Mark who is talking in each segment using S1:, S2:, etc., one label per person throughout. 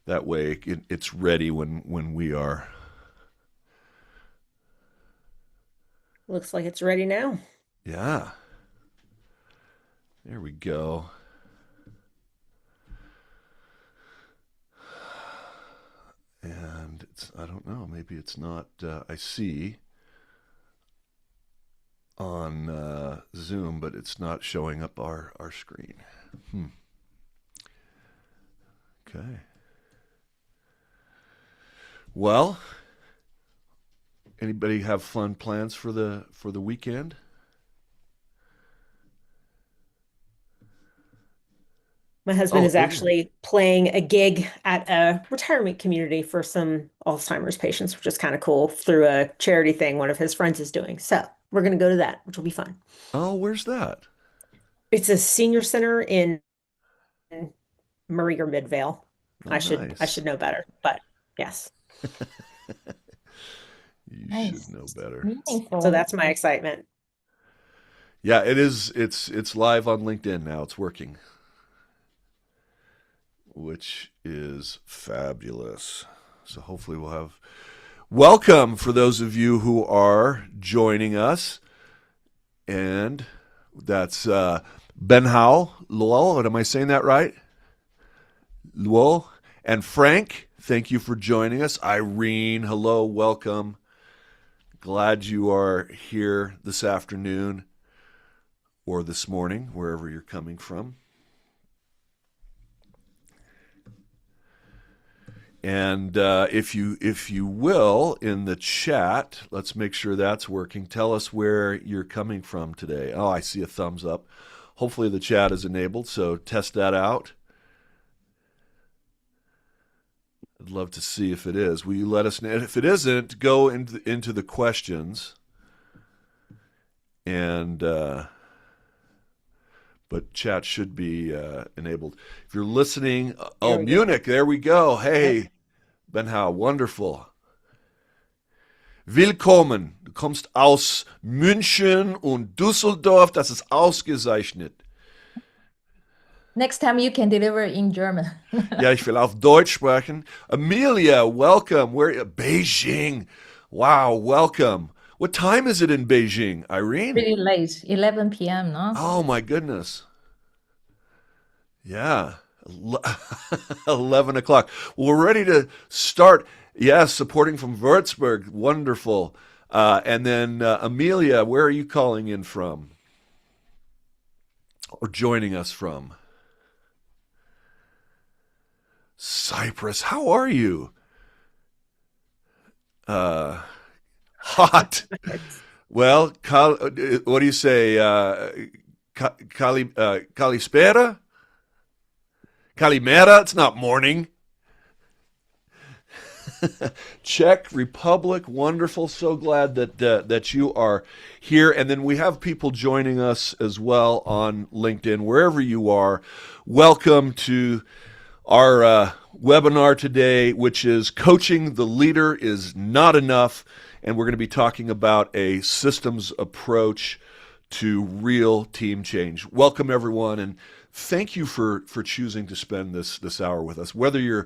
S1: That way it's ready when we are.
S2: Looks like it's ready now.
S1: Yeah, there we go. And I don't know, maybe it's not, I see on Zoom, but it's not showing up our screen. Hmm. Okay. Well, anybody have fun plans for the weekend?
S2: My husband
S1: Oh,
S2: is
S1: it is.
S2: actually playing a gig at a retirement community for some Alzheimer's patients, which is kind of cool through a charity thing one of his friends is doing. So we're going to go to that, which will be fun.
S1: Oh, where's that?
S2: It's a senior center in Murray or Midvale.
S1: Oh,
S2: I should
S1: nice.
S2: know better, but yes.
S1: You should
S3: Nice.
S1: know better.
S2: So
S3: Meaningful.
S2: that's my excitement.
S1: Yeah, it is. It's live on LinkedIn now. It's working, which is fabulous. So hopefully we'll have welcome for those of you who are joining us, and that's Ben Howell, Lowell. Am I saying that right? Lowell and Frank. Thank you for joining us. Irene, hello, welcome. Glad you are here this afternoon or this morning, wherever you're coming from. And if you will, in the chat, let's make sure that's working. Tell us where you're coming from today. Oh, I see a thumbs up. Hopefully the chat is enabled, so test that out. I'd love to see if it is. Will you let us know? If it isn't, go into the questions. And but chat should be enabled. If you're listening,
S2: There
S1: oh,
S2: we go.
S1: Munich, there we go.
S2: Yep.
S1: Hey, Benhau, wonderful. Willkommen. Du kommst aus München und Düsseldorf. Das ist ausgezeichnet.
S3: Next time you can deliver in German.
S1: Ja, ich will auf Deutsch sprechen. Amelia, welcome. Where Beijing. Wow, welcome. What time is it in Beijing, Irene?
S3: Pretty late, 11 p.m., no?
S1: Oh my goodness. Yeah. 11 o'clock. Well, we're ready to start. Yes, supporting from Würzburg. Wonderful. And then Amelia, where are you calling in from or joining us from? Cyprus. How are you? Uh, hot. Well, what do you say? Kalispera? Kalimera? It's not morning. Czech Republic, wonderful. So glad that you are here. And then we have people joining us as well on LinkedIn, wherever you are. Welcome to our webinar today, which is Coaching the Leader is Not Enough. And we're going to be talking about a systems approach to real team change. Welcome, everyone. And thank you for choosing to spend this hour with us. Whether you're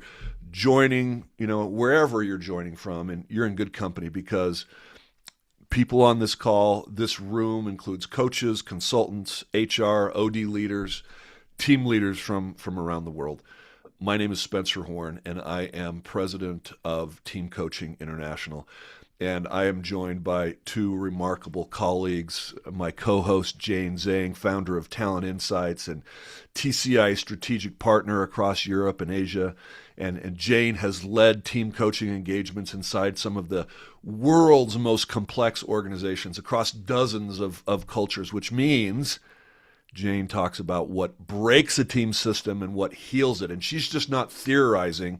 S1: joining, wherever you're joining from, and you're in good company because people on this call, this room includes coaches, consultants, HR, OD leaders, team leaders from around the world. My name is Spencer Horn, and I am president of Team Coaching International. And I am joined by two remarkable colleagues, my co-host Jane Zhang, founder of TalentInsights and TCI strategic partner across Europe and Asia. And Jane has led team coaching engagements inside some of the world's most complex organizations across dozens of cultures, which means Jane talks about what breaks a team system and what heals it. And she's just not theorizing.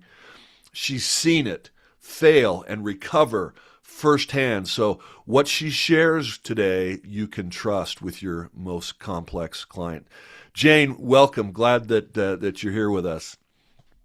S1: She's seen it fail and recover firsthand. So what she shares today, you can trust with your most complex client. Jane, welcome. Glad that you're here with us.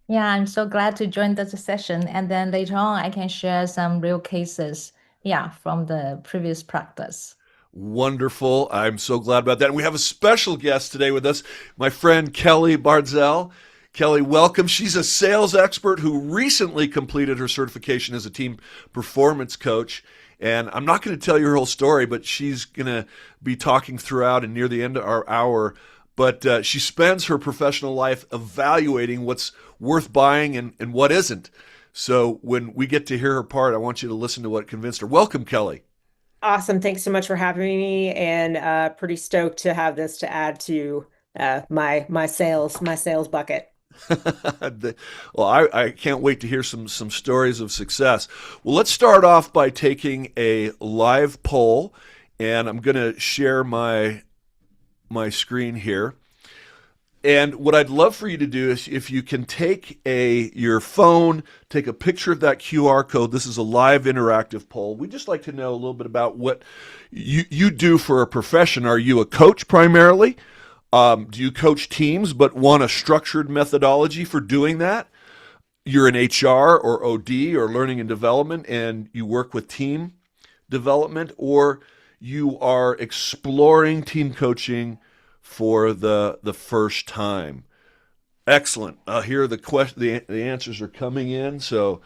S3: Yeah, I'm so glad to join this session. And then later on, I can share some real cases, yeah, from the previous practice.
S1: Wonderful. I'm so glad about that. And we have a special guest today with us, my friend Kelly Bardzell. Kelly, welcome. She's a sales expert who recently completed her certification as a team performance coach. And I'm not going to tell you her whole story, but she's going to be talking throughout and near the end of our hour. But she spends her professional life evaluating what's worth buying and what isn't. So when we get to hear her part, I want you to listen to what convinced her. Welcome, Kelly.
S2: Awesome. Thanks so much for having me, and pretty stoked to have this to add to my sales bucket.
S1: Well, I can't wait to hear some stories of success. Well, let's start off by taking a live poll, and I'm going to share my screen here. And what I'd love for you to do is, if you can take your phone, take a picture of that QR code. This is a live interactive poll. We'd just like to know a little bit about what you do for a profession. Are you a coach primarily? Do you coach teams but want a structured methodology for doing that? You're in HR or OD or learning and development, and you work with team development, or you are exploring team coaching for the first time. Excellent. Here the answers are coming in, so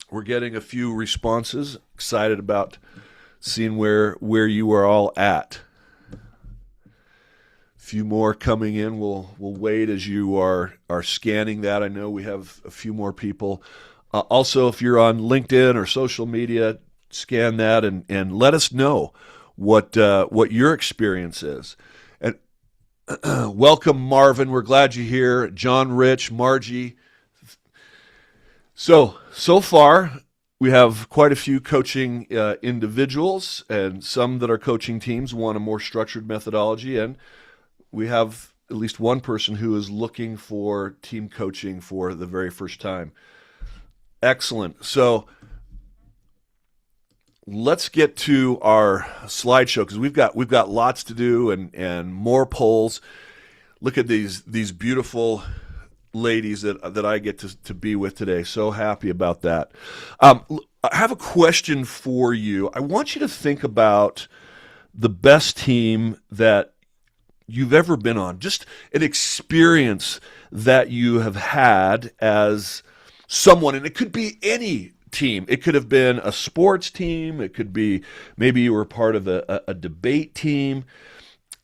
S1: we're getting a few responses. Excited about seeing where you are all at. Few more coming in. We'll wait as you are scanning that. I know we have a few more people. Also, if you're on LinkedIn or social media, scan that and let us know what your experience is. And welcome, Marvin. We're glad you're here. John, Rich, Margie. So far, we have quite a few coaching individuals, and some that are coaching teams want a more structured methodology, and we have at least one person who is looking for team coaching for the very first time. Excellent. So let's get to our slideshow, because we've got lots to do and more polls. Look at these beautiful ladies that I get to be with today. So happy about that. I have a question for you. I want you to think about the best team that you've ever been on, just an experience that you have had as someone, and it could be any team. It could have been a sports team. It could be maybe you were part of a debate team.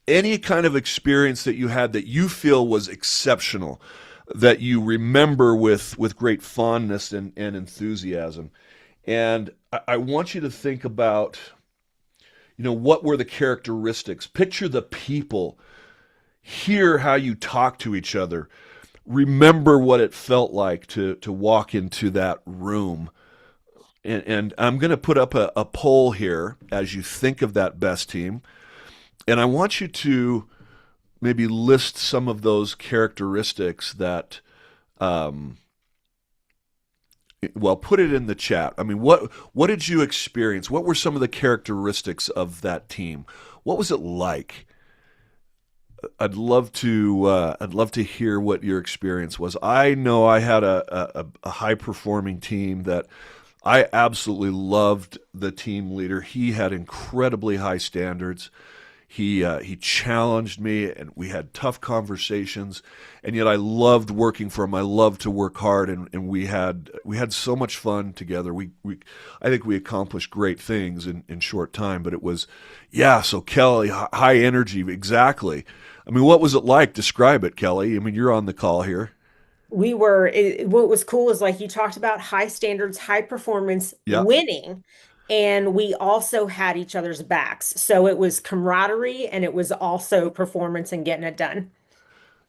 S1: Any kind of experience that you had that you feel was exceptional, that you remember with great fondness and enthusiasm. And I want you to think about, what were the characteristics? Picture the people. Hear how you talk to each other. Remember what it felt like to walk into that room. And I'm going to put up a poll here as you think of that best team. And I want you to maybe list some of those characteristics that, put it in the chat. I mean, what did you experience? What were some of the characteristics of that team? What was it like? I'd love to hear what your experience was. I know I had a high performing team that I absolutely loved. The team leader, he had incredibly high standards. He challenged me, and we had tough conversations. And yet, I loved working for him. I loved to work hard, and we had so much fun together. I think we accomplished great things in short time. But it was, So Kelly, high energy, exactly. I mean, what was it like? Describe it, Kelly. I mean, you're on the call here.
S2: What was cool is, like you talked about, high standards, high performance,
S1: Yeah.
S2: winning. And we also had each other's backs. So it was camaraderie, and it was also performance and getting it done.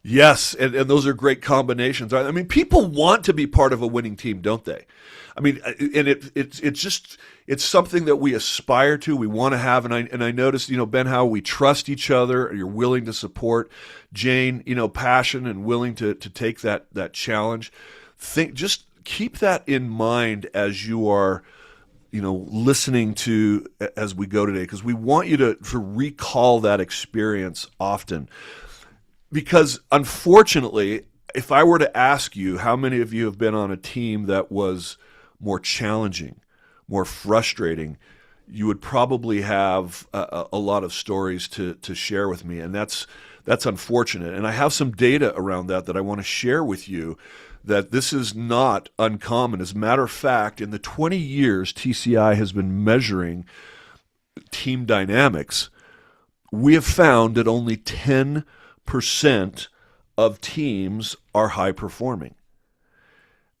S1: Yes, and those are great combinations. I mean, people want to be part of a winning team, don't they? I mean, and it's something that we aspire to, we want to have. And I noticed, Ben, how we trust each other. You're willing to support Jane, passion and willing to take that challenge. Just keep that in mind as you are, listening to as we go today, because we want you to recall that experience often. Because unfortunately, if I were to ask you how many of you have been on a team that was more challenging, more frustrating, you would probably have a lot of stories to share with me. And that's That's unfortunate. And I have some data around that I want to share with you, that this is not uncommon. As a matter of fact, in the 20 years TCI has been measuring team dynamics, we have found that only 10% of teams are high performing.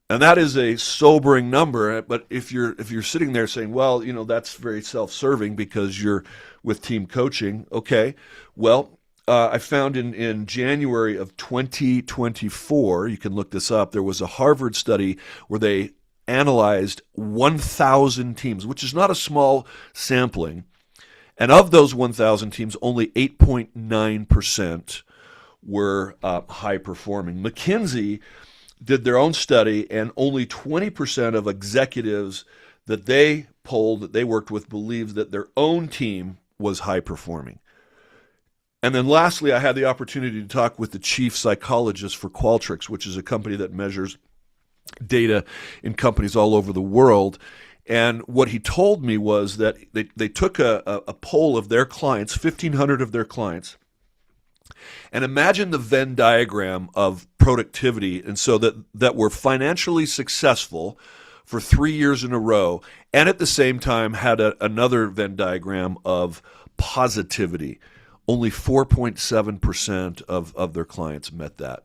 S1: And that is a sobering number, but if you're sitting there saying, well, that's very self-serving because you're with team coaching, okay. Well, I found in January of 2024, you can look this up, there was a Harvard study where they analyzed 1,000 teams, which is not a small sampling. And of those 1,000 teams, only 8.9% were high performing. McKinsey did their own study, and only 20% of executives that they polled, that they worked with, believed that their own team was high performing. And then lastly, I had the opportunity to talk with the chief psychologist for Qualtrics, which is a company that measures data in companies all over the world. And what he told me was that they took a poll of their clients, 1,500 of their clients, and imagine the Venn diagram of productivity, and so that we're financially successful for 3 years in a row, and at the same time had another Venn diagram of positivity. Only 4.7% of their clients met that.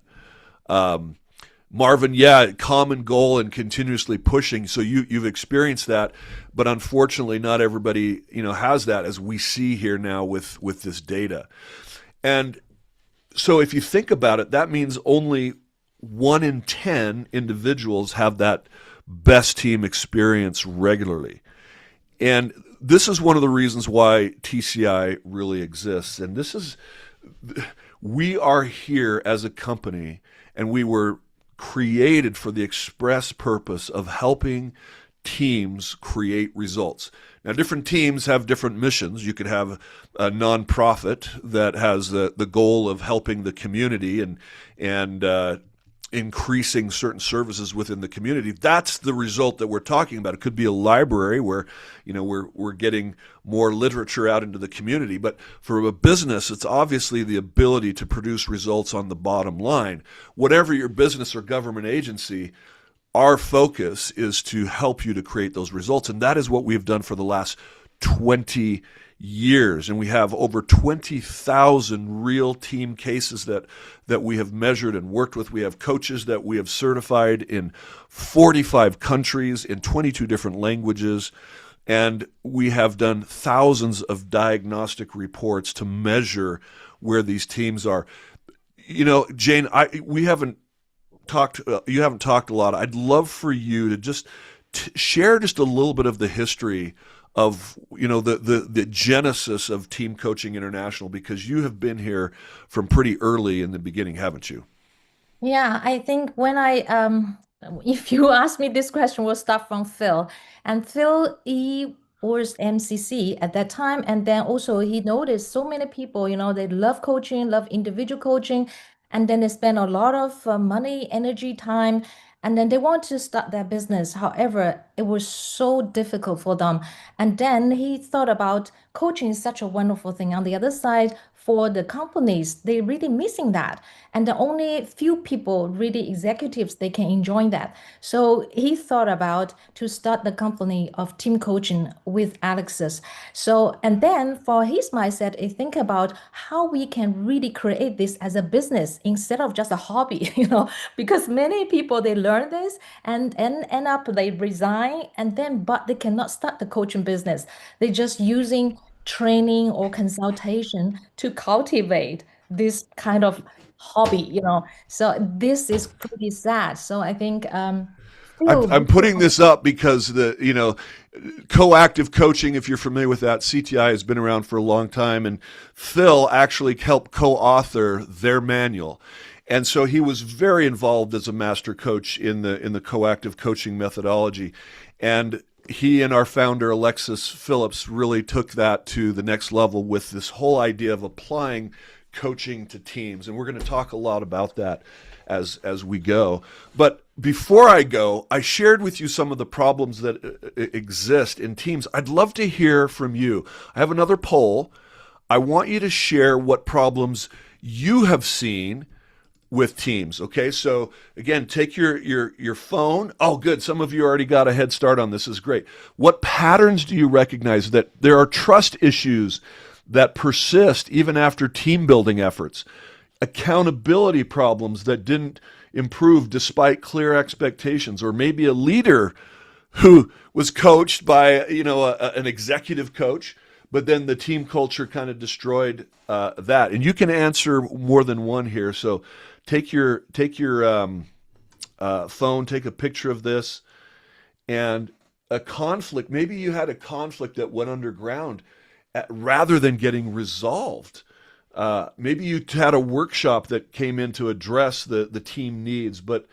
S1: Marvin, yeah, common goal and continuously pushing. So you've experienced that, but unfortunately, not everybody has that, as we see here now with this data. And so if you think about it, that means only 1 in 10 individuals have that best team experience regularly. And this is one of the reasons why TCI really exists. And we are here as a company, and we were created for the express purpose of helping teams create results. Now, different teams have different missions. You could have a nonprofit that has the goal of helping the community and increasing certain services within the community. That's the result that we're talking about. It could be a library where we're getting more literature out into the community. But for a business, it's obviously the ability to produce results on the bottom line. Whatever your business or government agency, our focus is to help you to create those results. And that is what we've done for the last 20 years. And we have over 20,000 real team cases that we have measured and worked with. We have coaches that we have certified in 45 countries in 22 different languages. And we have done thousands of diagnostic reports to measure where these teams are. Jane, you haven't talked a lot. I'd love for you to just share just a little bit of the history of the genesis of Team Coaching International, because you have been here from pretty early in the beginning, haven't you?
S3: Yeah, I think when if you ask me this question, we'll start from Phil. And Phil, he was MCC at that time. And then also he noticed so many people, they love coaching, love individual coaching. And then they spend a lot of money, energy, time, and then they want to start their business. However, it was so difficult for them. And then he thought about coaching is such a wonderful thing. On the other side, for the companies, they're really missing that. And the only few people, really executives, they can enjoy that. So he thought about to start the company of team coaching with Alexis. So, and then for his mindset, he think about how we can really create this as a business instead of just a hobby, because many people, they learn this and end up, they resign but they cannot start the coaching business. They're just using training or consultation to cultivate this kind of hobby, So this is pretty sad. So I think
S1: I'm putting this up because coactive coaching, if you're familiar with that, CTI has been around for a long time, and Phil actually helped co-author their manual. And so he was very involved as a master coach in the coactive coaching methodology. And he and our founder, Alexis Phillips, really took that to the next level with this whole idea of applying coaching to teams. And we're going to talk a lot about that as we go. But before I go, I shared with you some of the problems that exist in teams. I'd love to hear from you. I have another poll. I want you to share what problems you have seen with teams. Okay, so again, take your phone. Oh, good. Some of you already got a head start on this. Is great. What patterns do you recognize that there are trust issues that persist even after team building efforts? Accountability problems that didn't improve despite clear expectations, or maybe a leader who was coached by an executive coach, but then the team culture kind of destroyed that. And you can answer more than one here. So take your phone, take a picture of this, and a conflict. Maybe you had a conflict that went underground rather than getting resolved. Maybe you had a workshop that came in to address the team needs, but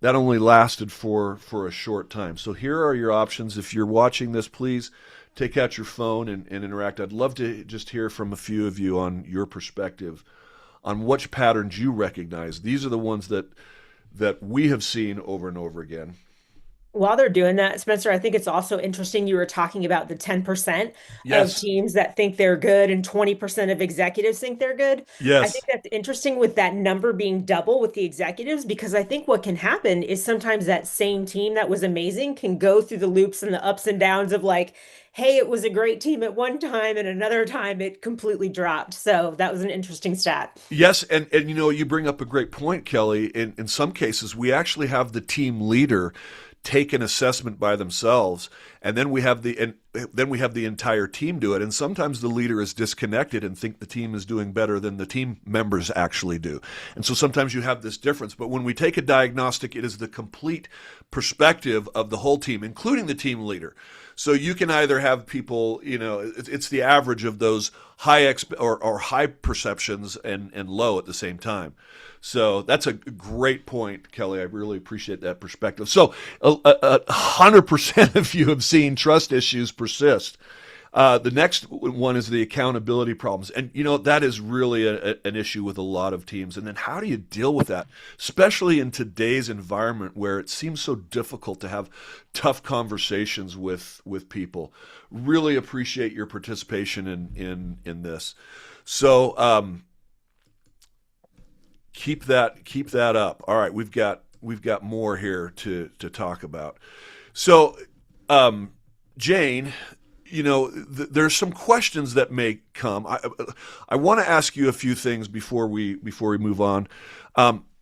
S1: that only lasted for a short time. So here are your options. If you're watching this, please take out your phone and interact. I'd love to just hear from a few of you on your perspective on which patterns you recognize. These are the ones that we have seen over and over again.
S2: While they're doing that, Spencer, I think it's also interesting you were talking about the 10% of
S1: Yes.
S2: teams that think they're good and 20% of executives think they're good. I think
S1: Yes.
S2: that's interesting with that number being double with the executives, because I think what can happen is sometimes that same team that was amazing can go through the loops and the ups and downs of like, hey, it was a great team at one time and another time it completely dropped. So that was an interesting stat.
S1: Yes, and you bring up a great point, Kelly. In some cases, we actually have the team leader take an assessment by themselves, and then we have the entire team do it. And sometimes the leader is disconnected and think the team is doing better than the team members actually do. And so sometimes you have this difference. But when we take a diagnostic, it is the complete perspective of the whole team, including the team leader. So you can either have people, it's the average of those or high perceptions and low at the same time. So that's a great point, Kelly. I really appreciate that perspective. So 100% of you have seen trust issues persist. The next one is the accountability problems. And, that is really an issue with a lot of teams. And then how do you deal with that, especially in today's environment where it seems so difficult to have tough conversations with people? Really appreciate your participation in this. So keep that up. All right, we've got more here to talk about. So, Jane, there's some questions that may come. I want to ask you a few things before we move on.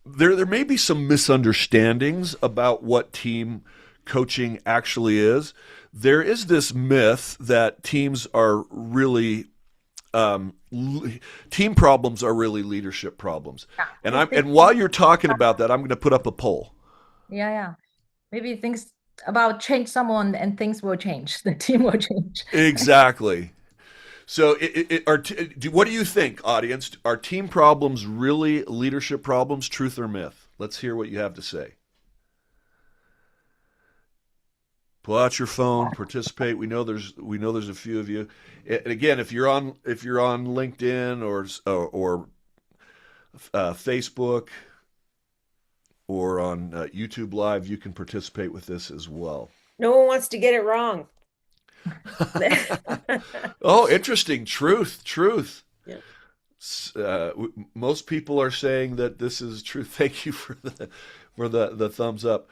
S1: There may be some misunderstandings about what team coaching actually is. There is this myth that teams are really team problems are really leadership problems.
S3: Yeah.
S1: And while you're talking about that, I'm going to put up a poll.
S3: Yeah. Maybe things about change someone and things will change. The team will change.
S1: Exactly. So, what do you think, audience? Are team problems really leadership problems? Truth or myth? Let's hear what you have to say. Pull out your phone, participate. We know there's a few of you. And again, if you're on LinkedIn or Facebook or on YouTube Live, you can participate with this as well.
S2: No one wants to get it wrong.
S1: Oh, interesting. Truth.
S2: Yeah.
S1: Most people are saying that this is true. Thank you for the thumbs up.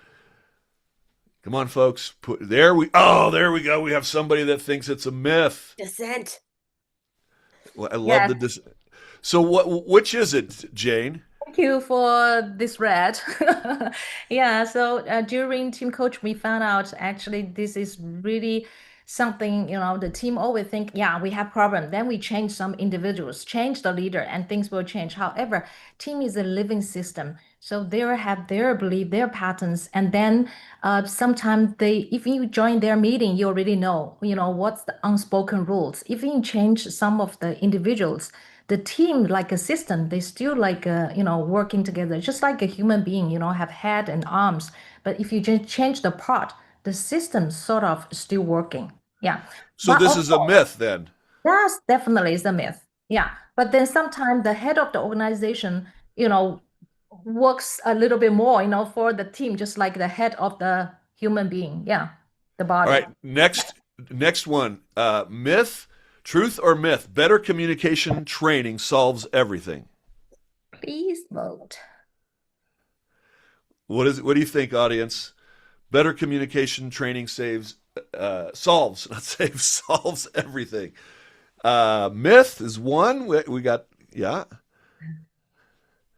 S1: Come on, folks. There we go. We have somebody that thinks it's a myth.
S2: Dissent.
S1: Well, I love the dissent. So which is it, Jane?
S3: Thank you for this read. Yeah, so during team coach, we found out actually this is really something, the team always think, yeah, we have problem. Then we change some individuals, change the leader, and things will change. However, team is a living system. So they have their belief, their patterns, and then sometimes if you join their meeting, you already know, what's the unspoken rules. If you change some of the individuals, the team, like a system, they still working together, just like a human being, have head and arms. But if you just change the part, the system sort of still working. Yeah.
S1: So
S3: But
S1: this is a myth then.
S3: yes, definitely is a myth. Yeah. But then sometimes the head of the organization, works a little bit more, for the team, just like the head of the human being. Yeah. The body.
S1: All right. Next one. Myth, truth or myth? Better communication training solves everything.
S3: Please vote.
S1: What do you think, audience? Better communication training solves, not saves, solves everything. Myth is one. We got, yeah.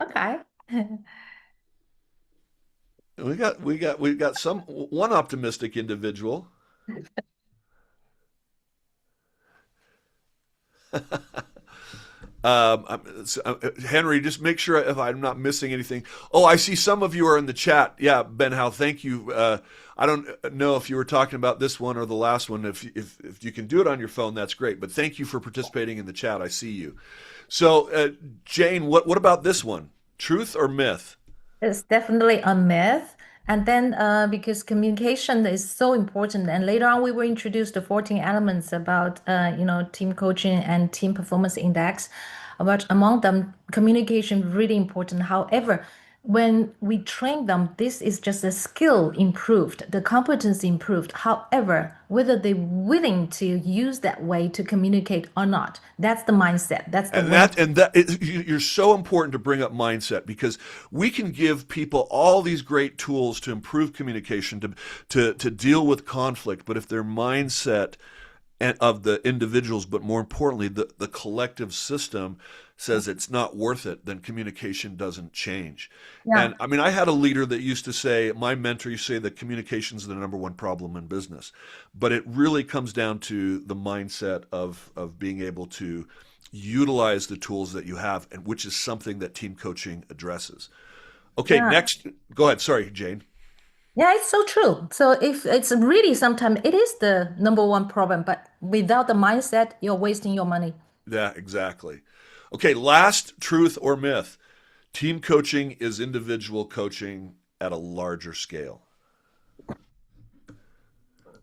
S3: Okay.
S1: We got one optimistic individual. Henry, just make sure if I'm not missing anything. Oh, I see some of you are in the chat. Yeah, Ben Howe, thank you. I don't know if you were talking about this one or the last one. If you can do it on your phone, that's great. But thank you for participating in the chat. I see you. So, Jane, what about this one? Truth or myth?
S3: It's definitely a myth. And then because communication is so important, and later on we will introduce the 14 elements about team coaching and team performance index. But among them, communication really important. However, when we train them, this is just a skill improved, the competence improved. However, whether they're willing to use that way to communicate or not, that's the mindset. That's the
S1: And
S3: way.
S1: you're so important to bring up mindset because we can give people all these great tools to improve communication, to deal with conflict, but if their mindset and of the individuals, but more importantly, the collective system says it's not worth it, then communication doesn't change.
S3: Yeah.
S1: And I mean, I had a leader that used to say, my mentor used to say that communication is the number one problem in business. But it really comes down to the mindset of being able to utilize the tools that you have, and which is something that team coaching addresses. Okay,
S3: Yeah.
S1: next, go ahead. Sorry, Jane.
S3: Yeah, it's so true. So if it's really sometimes it is the number one problem, but without the mindset, you're wasting your money.
S1: Yeah, exactly. Okay, last truth or myth. Team coaching is individual coaching at a larger scale.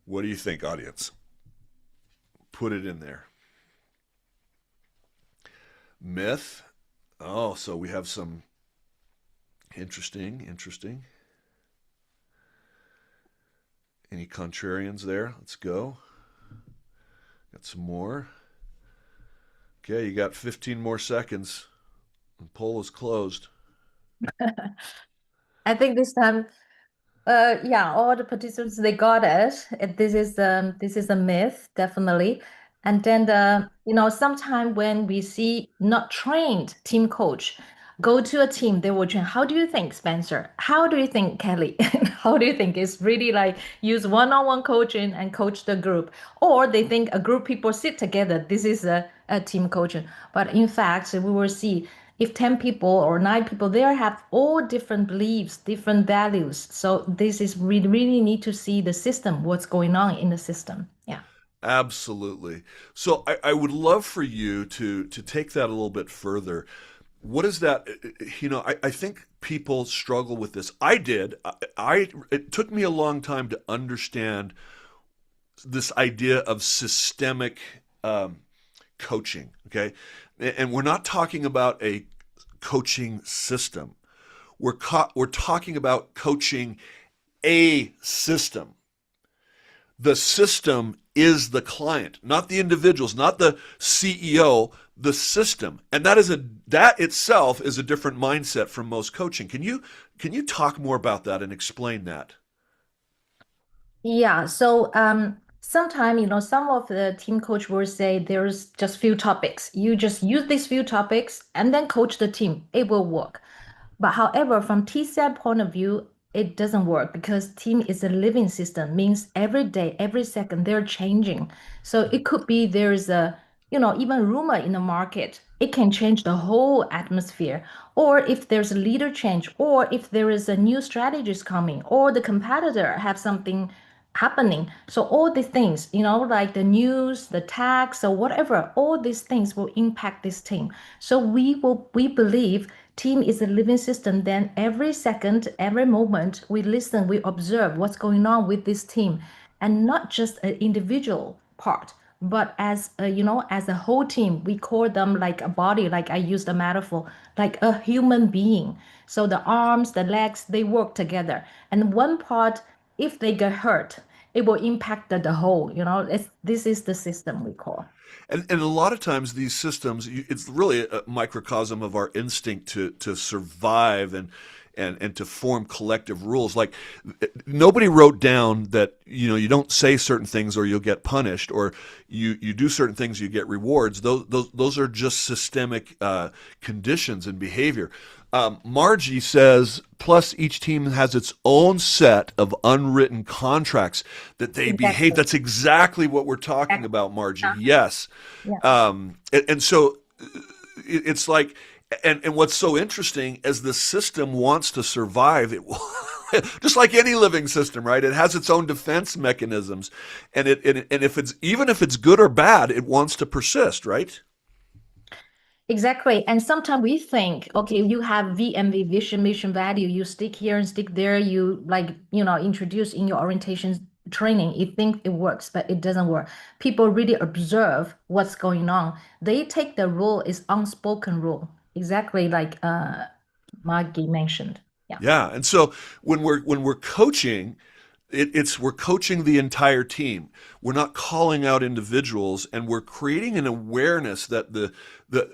S1: What do you think, audience? Put it in there. Myth. Oh, so we have some interesting. Any contrarians there? Let's go. Got some more. Okay, you got 15 more seconds. The poll is closed.
S3: I think this time, yeah, all the participants they got it. This is a myth, definitely. And then sometime when we see not trained team coach go to a team, they will train. How do you think, Spencer? How do you think, Kelly? How do you think it's really like use one-on-one coaching and coach the group? Or they think a group people sit together, this is a team coaching. But in fact, we will see if 10 people or 9 people there have all different beliefs, different values. So this is we really need to see the system, what's going on in the system. Yeah.
S1: Absolutely. So I would love for you to take that a little bit further. What is that? I think people struggle with this. I did. It took me a long time to understand this idea of systemic coaching. Okay, and we're not talking about a coaching system. We're talking about coaching a system. The system is the client, not the individuals, not the CEO, the system. And that itself is a different mindset from most coaching. Can you talk more about that and explain that?
S3: Yeah, so sometime, some of the team coach will say there's just few topics. You just use these few topics and then coach the team. It will work. But however, from TCI point of view, it doesn't work because team is a living system, means every day, every second they're changing. So it could be there's even rumor in the market, it can change the whole atmosphere. Or if there's a leader change, or if there is a new strategist coming, or the competitor have something happening. So all these things, like the news, the tax, or whatever, all these things will impact this team. So we believe team is a living system. Then every second, every moment, we listen, we observe what's going on with this team, and not just an individual part, but as a whole team. We call them like a body, like I used a metaphor, like a human being. So the arms, the legs, they work together. And one part, if they get hurt, it will impact the whole, this is the system we call.
S1: And a lot of times these systems, it's really a microcosm of our instinct to survive and to form collective rules. Like nobody wrote down that, you don't say certain things or you'll get punished, or you do certain things, you get rewards. Those are just systemic conditions and behavior. Margie says, plus each team has its own set of unwritten contracts that they behave. That's exactly what we're talking about, Margie. Yes.
S3: Yeah.
S1: And so it's like, and what's so interesting as the system wants to survive, it will, just like any living system, right? It has its own defense mechanisms, and if it's good or bad, it wants to persist, right?
S3: Exactly. And sometimes we think, okay, you have VMV, vision, mission, value, you stick here and stick there, you introduce in your orientation training, you think it works, but it doesn't work. People really observe what's going on. They take the rule is unspoken rule, exactly like Maggie mentioned. Yeah.
S1: Yeah. And so when we're coaching, we're coaching the entire team. We're not calling out individuals, and we're creating an awareness that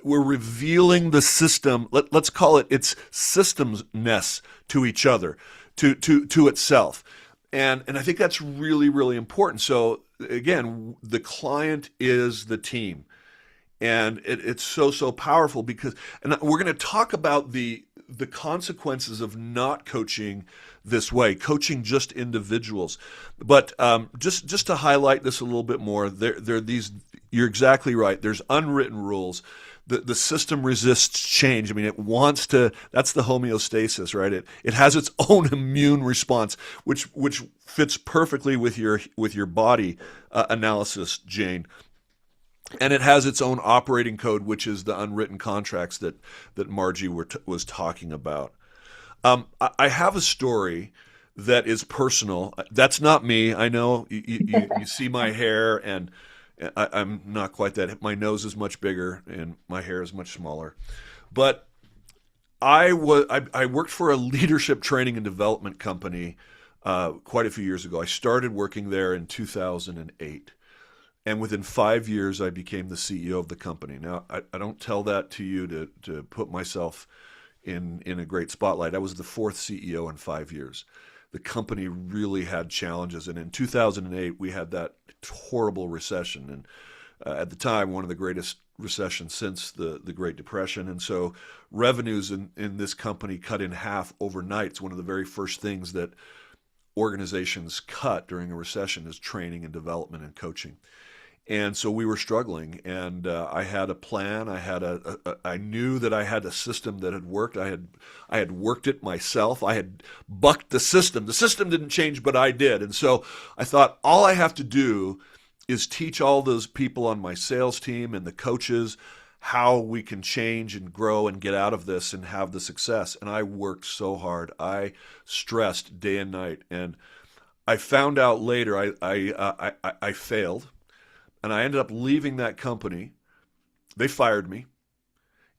S1: we're revealing the system. Let's call it its systemness to each other, to itself. And I think that's really, really important. So again, the client is the team. And it's so powerful because, and we're going to talk about the consequences of not coaching this way, coaching just individuals. But just to highlight this a little bit more, there are these. You're exactly right. There's unwritten rules. The system resists change. I mean, it wants to. That's the homeostasis, right? It has its own immune response, which fits perfectly with your body analysis, Jane. And it has its own operating code, which is the unwritten contracts that Margie was talking about. I have a story that is personal. That's not me. I know you see my hair, and I'm not quite that. My nose is much bigger, and my hair is much smaller. But I worked for a leadership training and development company quite a few years ago. I started working there in 2008. And within 5 years, I became the CEO of the company. Now, I don't tell that to you to put myself in a great spotlight. I was the fourth CEO in 5 years. The company really had challenges. And in 2008, we had that horrible recession. And at the time, one of the greatest recessions since the Great Depression. And so revenues in this company cut in half overnight. It's one of the very first things that organizations cut during a recession is training and development and coaching. And so we were struggling, and I had a plan. I knew that I had a system that had worked. I had worked it myself. I had bucked the system. The system didn't change, but I did. And so I thought all I have to do is teach all those people on my sales team and the coaches how we can change and grow and get out of this and have the success. And I worked so hard. I stressed day and night, and I found out later I failed. And I ended up leaving that company. They fired me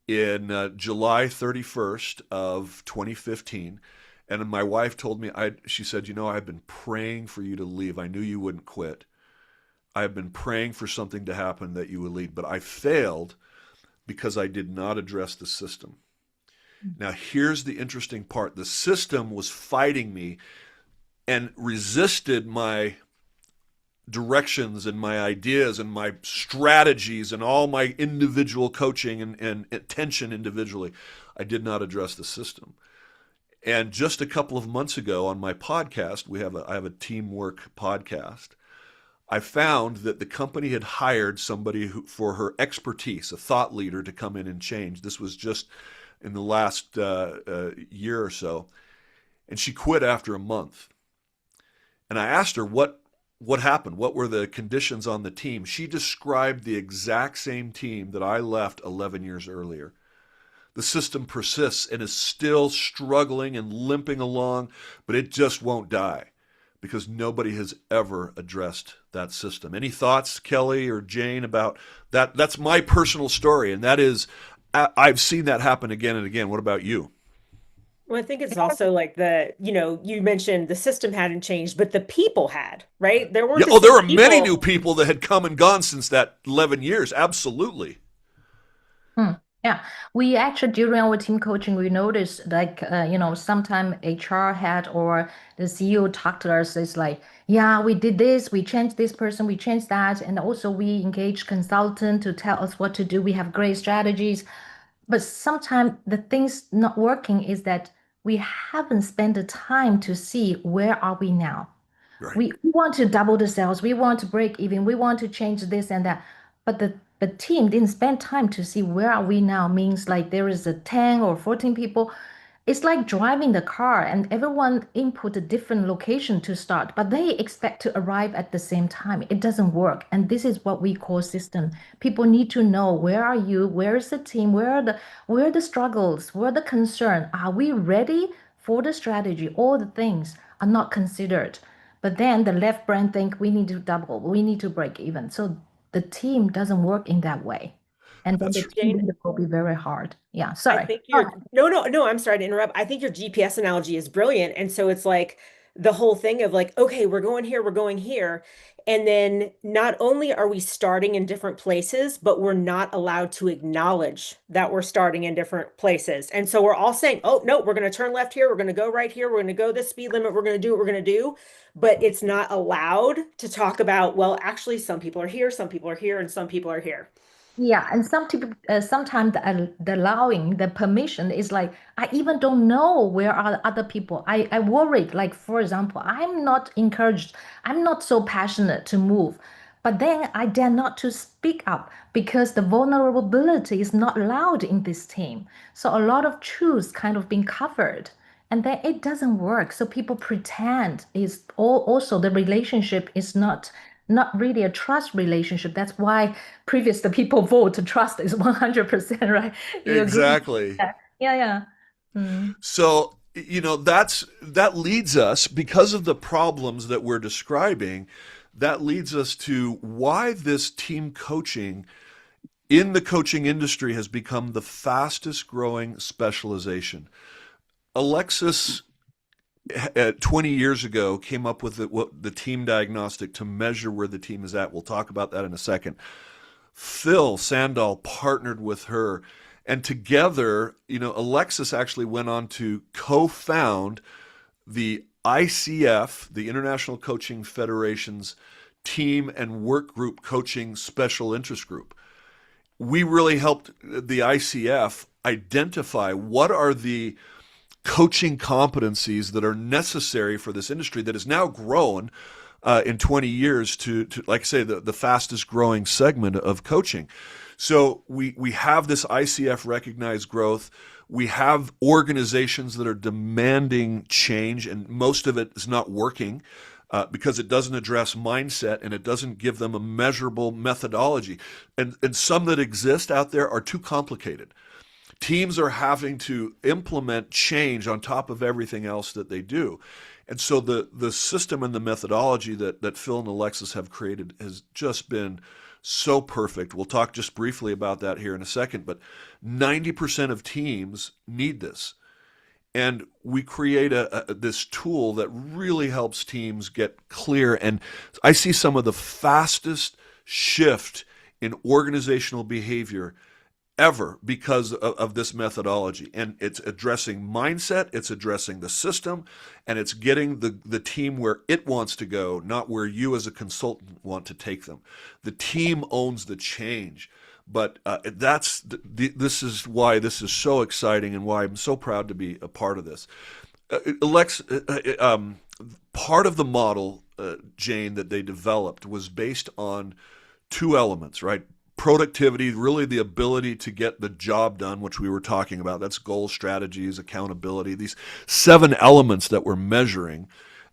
S1: in July 31st of 2015. And my wife told me, she said, I've been praying for you to leave. I knew you wouldn't quit. I have been praying for something to happen that you would leave. But I failed because I did not address the system. Now, here's the interesting part. The system was fighting me and resisted my directions and my ideas and my strategies and all my individual coaching and attention individually. I did not address the system. And just a couple of months ago on my podcast, I have a teamwork podcast. I found that the company had hired somebody for her expertise, a thought leader, to come in and change. This was just in the last year or so. And she quit after a month. And I asked her what happened? What were the conditions on the team? She described the exact same team that I left 11 years earlier. The system persists and is still struggling and limping along, but it just won't die because nobody has ever addressed that system. Any thoughts, Kelly or Jane, about that? That's my personal story, and that is, I've seen that happen again and again. What about you?
S2: Well, I think it's also like you mentioned the system hadn't changed, but the people had, right? There weren't
S1: Yeah.
S2: the
S1: Oh, there
S2: same
S1: were many new
S2: people.
S1: people that had come and gone since that 11 years. Absolutely.
S3: Mm, yeah, we actually during our team coaching, we noticed like sometime HR head or the CEO talked to us. It's like, yeah, we did this, we changed this person, we changed that, and also we engaged consultant to tell us what to do. We have great strategies, but sometimes the things not working is that we haven't spent the time to see where are we now.
S1: Right.
S3: We want to double the sales, we want to break even, we want to change this and that. But the team didn't spend time to see where are we now, means like there is a 10 or 14 people. It's like driving the car and everyone input a different location to start, but they expect to arrive at the same time. It doesn't work. And this is what we call system. People need to know where are you, where is the team, where are the struggles, where are the concern? Are we ready for the strategy? All the things are not considered. But then the left brain think we need to double, we need to break even. So the team doesn't work in that way. And then the
S1: That's
S3: team
S2: Jane,
S3: leader will be very hard. Yeah,
S2: I
S3: sorry.
S2: think
S3: Go
S2: you're no, no, no, I'm sorry to interrupt. I think your GPS analogy is brilliant. And so it's like the whole thing of like, okay, we're going here, we're going here. And then not only are we starting in different places, but we're not allowed to acknowledge that we're starting in different places. And so we're all saying, oh, no, we're going to turn left here, we're going to go right here, we're going to go this speed limit, we're going to do what we're going to do. But it's not allowed to talk about, well, actually, some people are here, some people are here, and some people are here.
S3: Yeah, and some people, sometimes the allowing, the permission is like, I even don't know where are the other people. I worried, like, for example, I'm not encouraged, I'm not so passionate to move, but then I dare not to speak up because the vulnerability is not allowed in this team. So a lot of truths kind of being covered, and then it doesn't work. So people pretend is all also the relationship is not really a trust relationship. That's why previous the people vote to trust is 100%, right? You agree?
S1: exactly.
S3: Yeah, yeah, yeah. Mm.
S1: So, that leads us, because of the problems that we're describing, that leads us to why this team coaching in the coaching industry has become the fastest growing specialization. Alexis 20 years ago came up with the team diagnostic to measure where the team is at. We'll talk about that in a second. Phil Sandahl partnered with her, and together, Alexis actually went on to co-found the ICF, the International Coaching Federation's team and work group coaching special interest group. We really helped the ICF identify what are the coaching competencies that are necessary for this industry that has now grown in 20 years to like I say, the fastest growing segment of coaching. So we have this ICF recognized growth. We have organizations that are demanding change, and most of it is not working because it doesn't address mindset and it doesn't give them a measurable methodology. And some that exist out there are too complicated. Teams are having to implement change on top of everything else that they do. And so the system and the methodology that Phil and Alexis have created has just been so perfect. We'll talk just briefly about that here in a second, but 90% of teams need this. And we create this tool that really helps teams get clear. And I see some of the fastest shift in organizational behavior ever because of this methodology. And it's addressing mindset, it's addressing the system, and it's getting the team where it wants to go, not where you as a consultant want to take them. The team owns the change. But this is why this is so exciting and why I'm so proud to be a part of this. Part of the model, Jane, that they developed was based on two elements, right? Productivity, really the ability to get the job done, which we were talking about. That's goals, strategies, accountability, these 7 elements that we're measuring,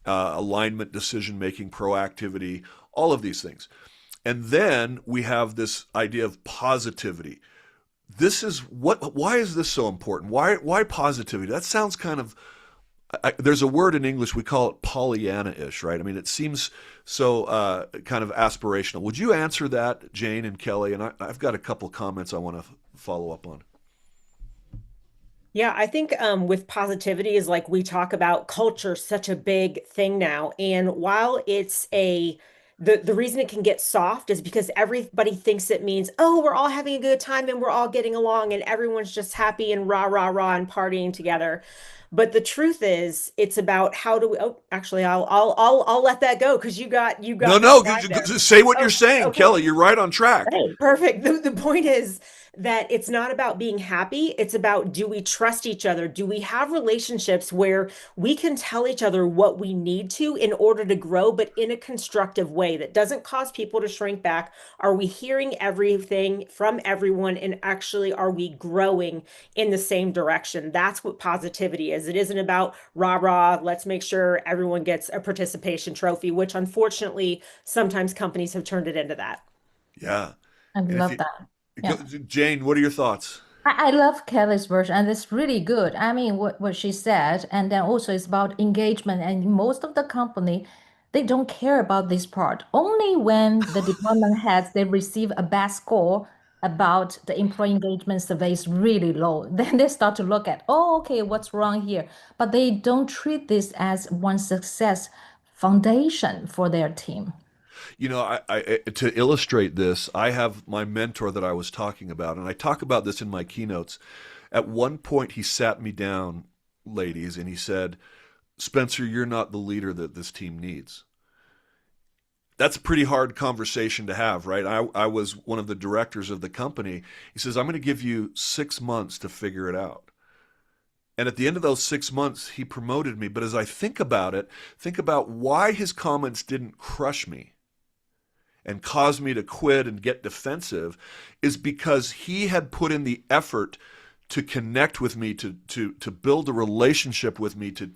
S1: alignment, decision-making, proactivity, all of these things. And then we have this idea of positivity. Why is this so important? Why positivity? That sounds kind of, there's a word in English, we call it Pollyanna-ish, right? I mean, it seems so kind of aspirational. Would you answer that, Jane and Kelly? And I've got a couple comments I want to follow up on.
S2: Yeah, I think with positivity is like we talk about culture, such a big thing now. And while it's the reason it can get soft is because everybody thinks it means, oh, we're all having a good time and we're all getting along and everyone's just happy and rah, rah, rah and partying together. But the truth is, it's about how do we, oh, actually, I'll let that go because you
S1: No,
S2: got me
S1: no,
S2: fried there.
S1: say what you're
S2: Oh,
S1: saying,
S2: okay.
S1: Kelly. You're right on track.
S2: Right. Perfect. The point is that it's not about being happy. It's about, do we trust each other? Do we have relationships where we can tell each other what we need to in order to grow, but in a constructive way that doesn't cause people to shrink back? Are we hearing everything from everyone? And actually, are we growing in the same direction? That's what positivity is. It isn't about rah rah, let's make sure everyone gets a participation trophy, which unfortunately, sometimes companies have turned it into that.
S1: Yeah.
S3: I
S1: And if
S3: love
S1: you,
S3: that. Yeah.
S1: Jane, what are your thoughts?
S3: I love Kelly's version, and it's really good. I mean, what she said, and then also it's about engagement. And most of the company, they don't care about this part. Only when the department heads they receive a bad score about the employee engagement survey is really low, then they start to look at, oh, okay, what's wrong here? But they don't treat this as one success foundation for their team.
S1: You know, to illustrate this, I have my mentor that I was talking about, and I talk about this in my keynotes. At one point, he sat me down, ladies, and he said, Spencer, you're not the leader that this team needs. That's a pretty hard conversation to have, right? I was one of the directors of the company. He says, I'm going to give you 6 months to figure it out. And at the end of those 6 months, he promoted me. But as I think about it, think about why his comments didn't crush me and cause me to quit and get defensive is because he had put in the effort to connect with me, to build a relationship with me, to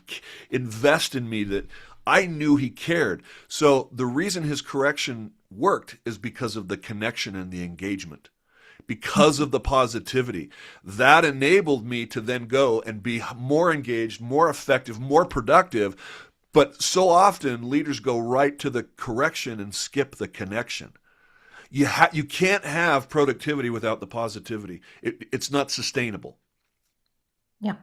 S1: invest in me that I knew he cared. So the reason his correction worked is because of the connection and the engagement, because of the positivity. That enabled me to then go and be more engaged, more effective, more productive. But so often leaders go right to the correction and skip the connection. You can't have productivity without the positivity. It's not sustainable.
S3: Yeah.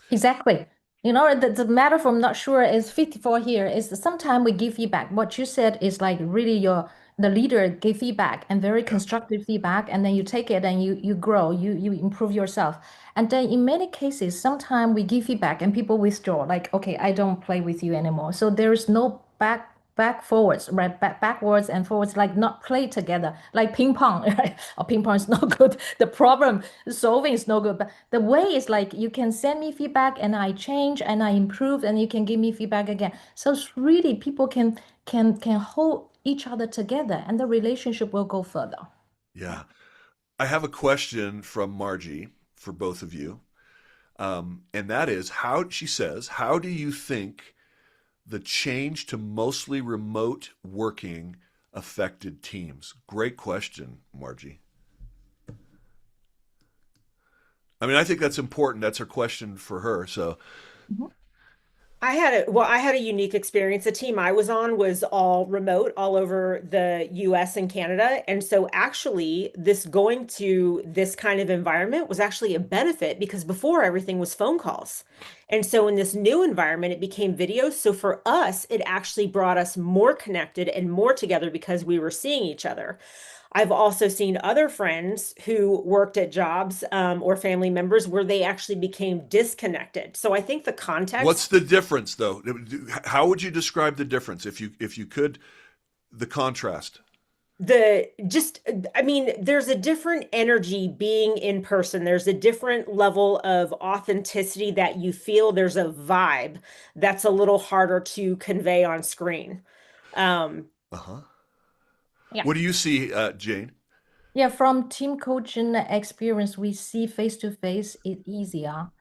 S3: Exactly. You know, the matter from not sure is 54 here is sometimes we give feedback. What you said is like really the leader gave feedback and very
S1: Yeah.
S3: constructive feedback, and then you take it and you grow, you improve yourself. And then in many cases, sometimes we give feedback and people withdraw, like, okay, I don't play with you anymore. So there is no back forwards, right? Backwards and forwards, like not play together, like ping pong, right? Or ping pong is no good. The problem solving is no good. But the way is like you can send me feedback and I change and I improve and you can give me feedback again. So it's really people can hold each other together and the relationship will go further.
S1: Yeah. I have a question from Margie for both of you. And that is how she says, how do you think the change to mostly remote working affected teams? Great question, Margie. I mean, I think that's important. That's her question for her. So,
S3: Mhm.
S2: I had a unique experience. The team I was on was all remote, all over the US and Canada. And so actually this going to this kind of environment was actually a benefit because before everything was phone calls. And so in this new environment, it became video. So for us, it actually brought us more connected and more together because we were seeing each other. I've also seen other friends who worked at jobs or family members where they actually became disconnected. So I think the
S1: what's
S2: context,
S1: the difference though? How would you describe the difference if you could the contrast?
S2: the just, I mean, there's a different energy being in person. There's a different level of authenticity that you feel. There's a vibe that's a little harder to convey on screen. Um,
S1: Uh-huh.
S3: Yeah.
S1: What do you see, Jane?
S3: Yeah, from team coaching experience, we see face to face is easier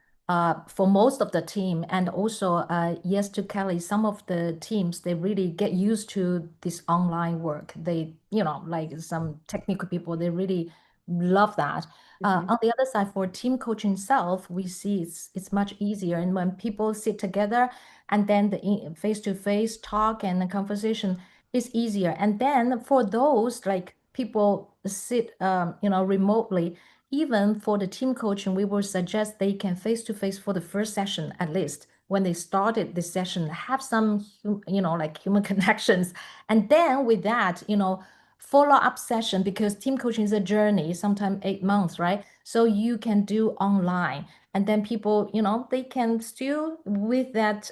S3: for most of the team. And also, yes, to Kelly, some of the teams, they really get used to this online work. They, like some technical people, they really love that.
S2: mhm.
S3: On the other side, for team coaching itself, we see it's much easier. And when people sit together and then the face to face talk and the conversation, it's easier. And then for those like people sit remotely, even for the team coaching, we will suggest they can face to face for the first session at least. When they started this session, have some, like human connections. And then with that, follow-up session, because team coaching is a journey, sometimes 8 months, right? So you can do online. And then people, they can still, with that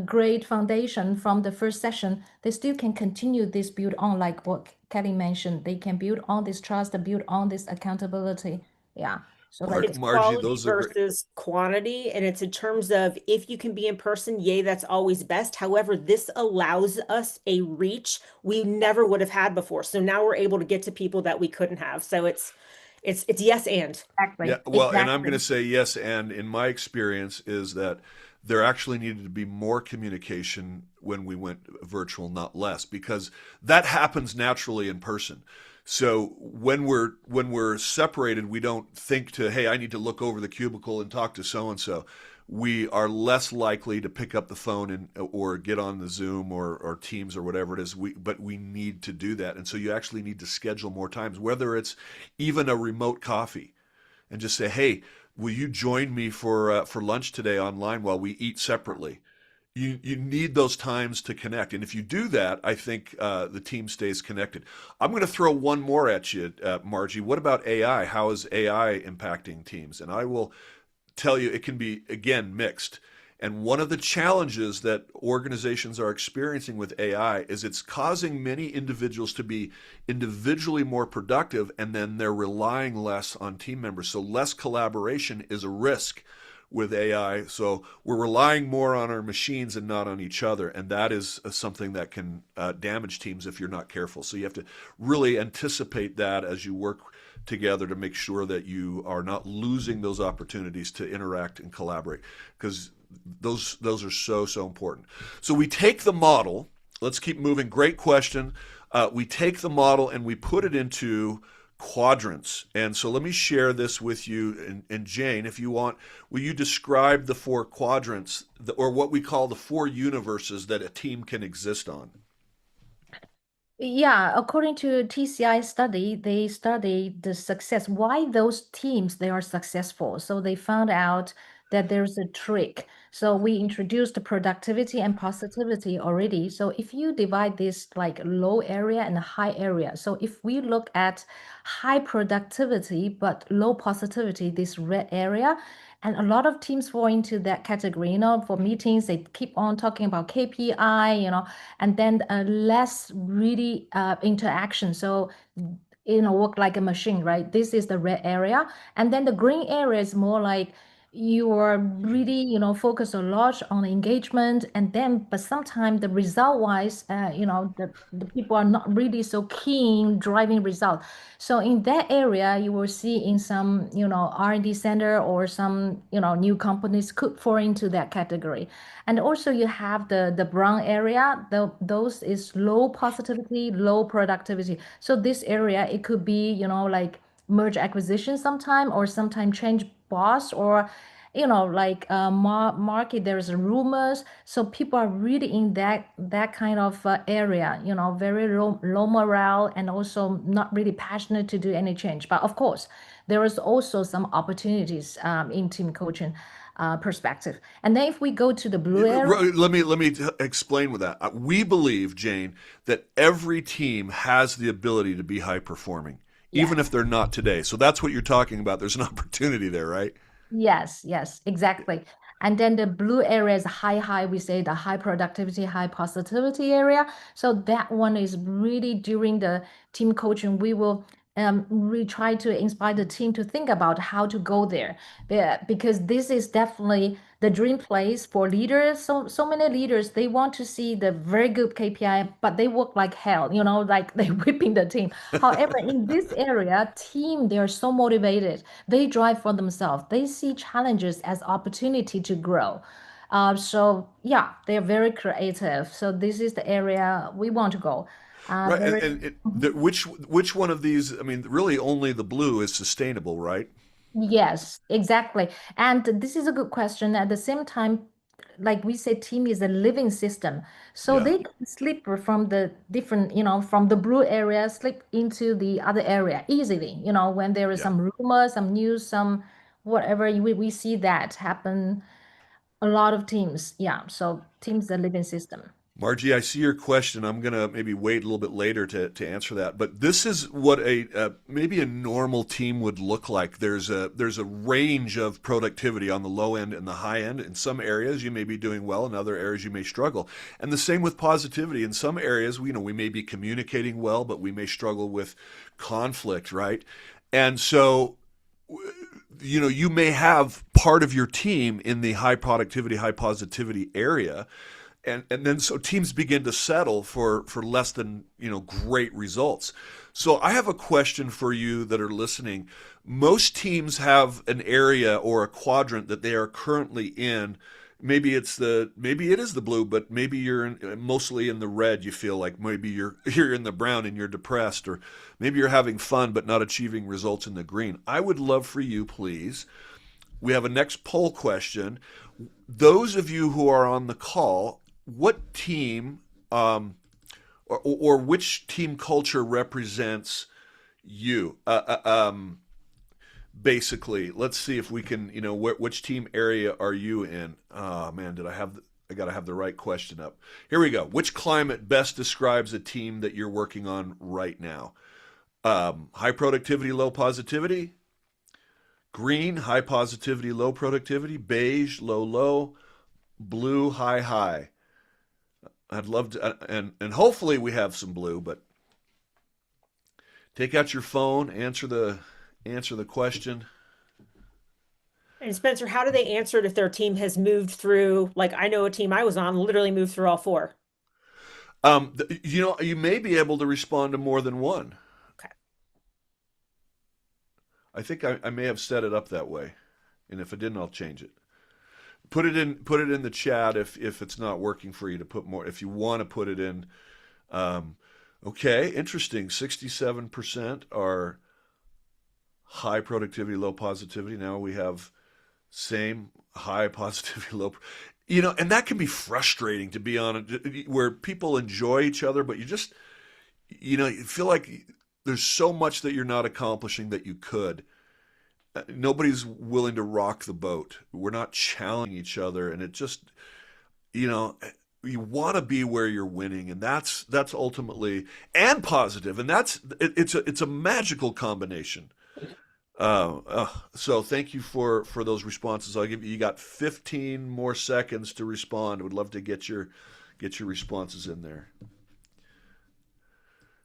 S3: great foundation from the first session, they still can continue this build on, like what Kelly mentioned. They can build on this trust, build on this accountability. Yeah. So like,
S2: It's
S1: Margie,
S2: quality
S1: those are great.
S2: versus quantity. And it's in terms of if you can be in person, yay, that's always best. However, this allows us a reach we never would have had before. So now we're able to get to people that we couldn't have. So it's yes and.
S1: Yeah,
S3: exactly,
S1: well, and I'm going to
S3: exactly.
S1: say yes, and in my experience is that there actually needed to be more communication when we went virtual, not less, because that happens naturally in person. So when we're separated, we don't think to, hey, I need to look over the cubicle and talk to so and so. We are less likely to pick up the phone and or get on the Zoom or Teams or whatever it is. But we need to do that, and so you actually need to schedule more times, whether it's even a remote coffee and just say, "Hey, will you join me for lunch today online while we eat separately?" You need those times to connect, and if you do that, I think the team stays connected. I'm going to throw one more at you, Margie. What about AI? How is AI impacting teams? And I will tell you, it can be again mixed. And one of the challenges that organizations are experiencing with AI is it's causing many individuals to be individually more productive, and then they're relying less on team members. So less collaboration is a risk with AI. So we're relying more on our machines and not on each other. And that is something that can damage teams if you're not careful. So you have to really anticipate that as you work together to make sure that you are not losing those opportunities to interact and collaborate, because those are so important. So we take the model. Let's keep moving. Great question. We take the model and we put it into quadrants. And so let me share this with you. And Jane, if you want, will you describe the four quadrants, or what we call the four universes that a team can exist on?
S3: Yeah, according to TCI study, they studied the success, why those teams they are successful. So they found out that there's a trick. So we introduced the productivity and positivity already. So if you divide this like low area and high area, so if we look at high productivity but low positivity, this red area, and a lot of teams fall into that category. For meetings, they keep on talking about KPI, and then less really interaction. So, work like a machine, right? This is the red area. And then the green area is more like you are really, focus a lot on engagement. And then, but sometimes the result wise, the people are not really so keen driving result. So in that area, you will see in some, R&D center or some, new companies could fall into that category. And also you have the brown area, those is low positivity, low productivity. So this area, it could be, like merge acquisition sometime, or sometime change boss, or like market, there's rumors. So people are really in that kind of area, very low morale, and also not really passionate to do any change. But of course, there is also some opportunities in team coaching perspective. And then if we go to the blue area,
S1: Let me explain with that. We believe, Jane, that every team has the ability to be high performing, even if
S3: yes.
S1: they're not today. So that's what you're talking about. There's an opportunity there, right?
S3: Yes, yes, exactly. And then the blue area is high, we say the high productivity, high positivity area. So that one is really during the team coaching, we will really try to inspire the team to think about how to go there. Because this is definitely the dream place for leaders. So many leaders, they want to see the very good KPI, but they work like hell, like they whipping the team. However, in this area, team, they are so motivated. They drive for themselves. They see challenges as opportunity to grow. So yeah, they're very creative. So this is the area we want to go.
S1: Right.
S3: Very.
S1: Which one of these? I mean, really, only the blue is sustainable, right?
S3: Yes, exactly. And this is a good question. At the same time, like we say, team is a living system. So
S1: Yeah.
S3: they can slip from the different, from the blue area, slip into the other area easily. When there is
S1: Yeah.
S3: some rumor, some news, some whatever, we see that happen a lot of teams. Yeah. So teams are living system.
S1: Margie, I see your question. I'm gonna maybe wait a little bit later to answer that. But this is what a maybe a normal team would look like. There's a range of productivity on the low end and the high end. In some areas, you may be doing well. In other areas, you may struggle. And the same with positivity. In some areas, we may be communicating well, but we may struggle with conflict, right? And so you may have part of your team in the high productivity, high positivity area, and then so teams begin to settle for less than great results. So I have a question for you that are listening. Most teams have an area or a quadrant that they are currently in. Maybe it is the blue, but maybe mostly in the red. You feel like maybe you're in the brown and you're depressed, or maybe you're having fun but not achieving results in the green. I would love for you, please. We have a next poll question. Those of you who are on the call, what team or which team culture represents you? Basically, let's see if we can, which team area are you in? Oh man, I got to have the right question up. Here we go. Which climate best describes a team that you're working on right now? High productivity, low positivity. Green, high positivity, low productivity. Beige, low, low. Blue, high, high. I'd love to, and hopefully we have some blue, but take out your phone, answer the question.
S2: And Spencer, how do they answer it if their team has moved through? Like I know a team I was on literally moved through all four.
S1: You may be able to respond to more than one.
S2: Okay.
S1: I think I may have set it up that way, and if I didn't, I'll change it. Put it in the chat if it's not working for you to put more. If you want to put it in, okay, interesting. 67% are high productivity, low positivity. Now we have same high positivity, low. And that can be frustrating to be on it, where people enjoy each other, but you feel like there's so much that you're not accomplishing that you could. Nobody's willing to rock the boat. We're not challenging each other, and it just, you want to be where you're winning, and that's ultimately and positive, and it's a magical combination. So thank you for those responses. You got 15 more seconds to respond. I would love to get your responses in there.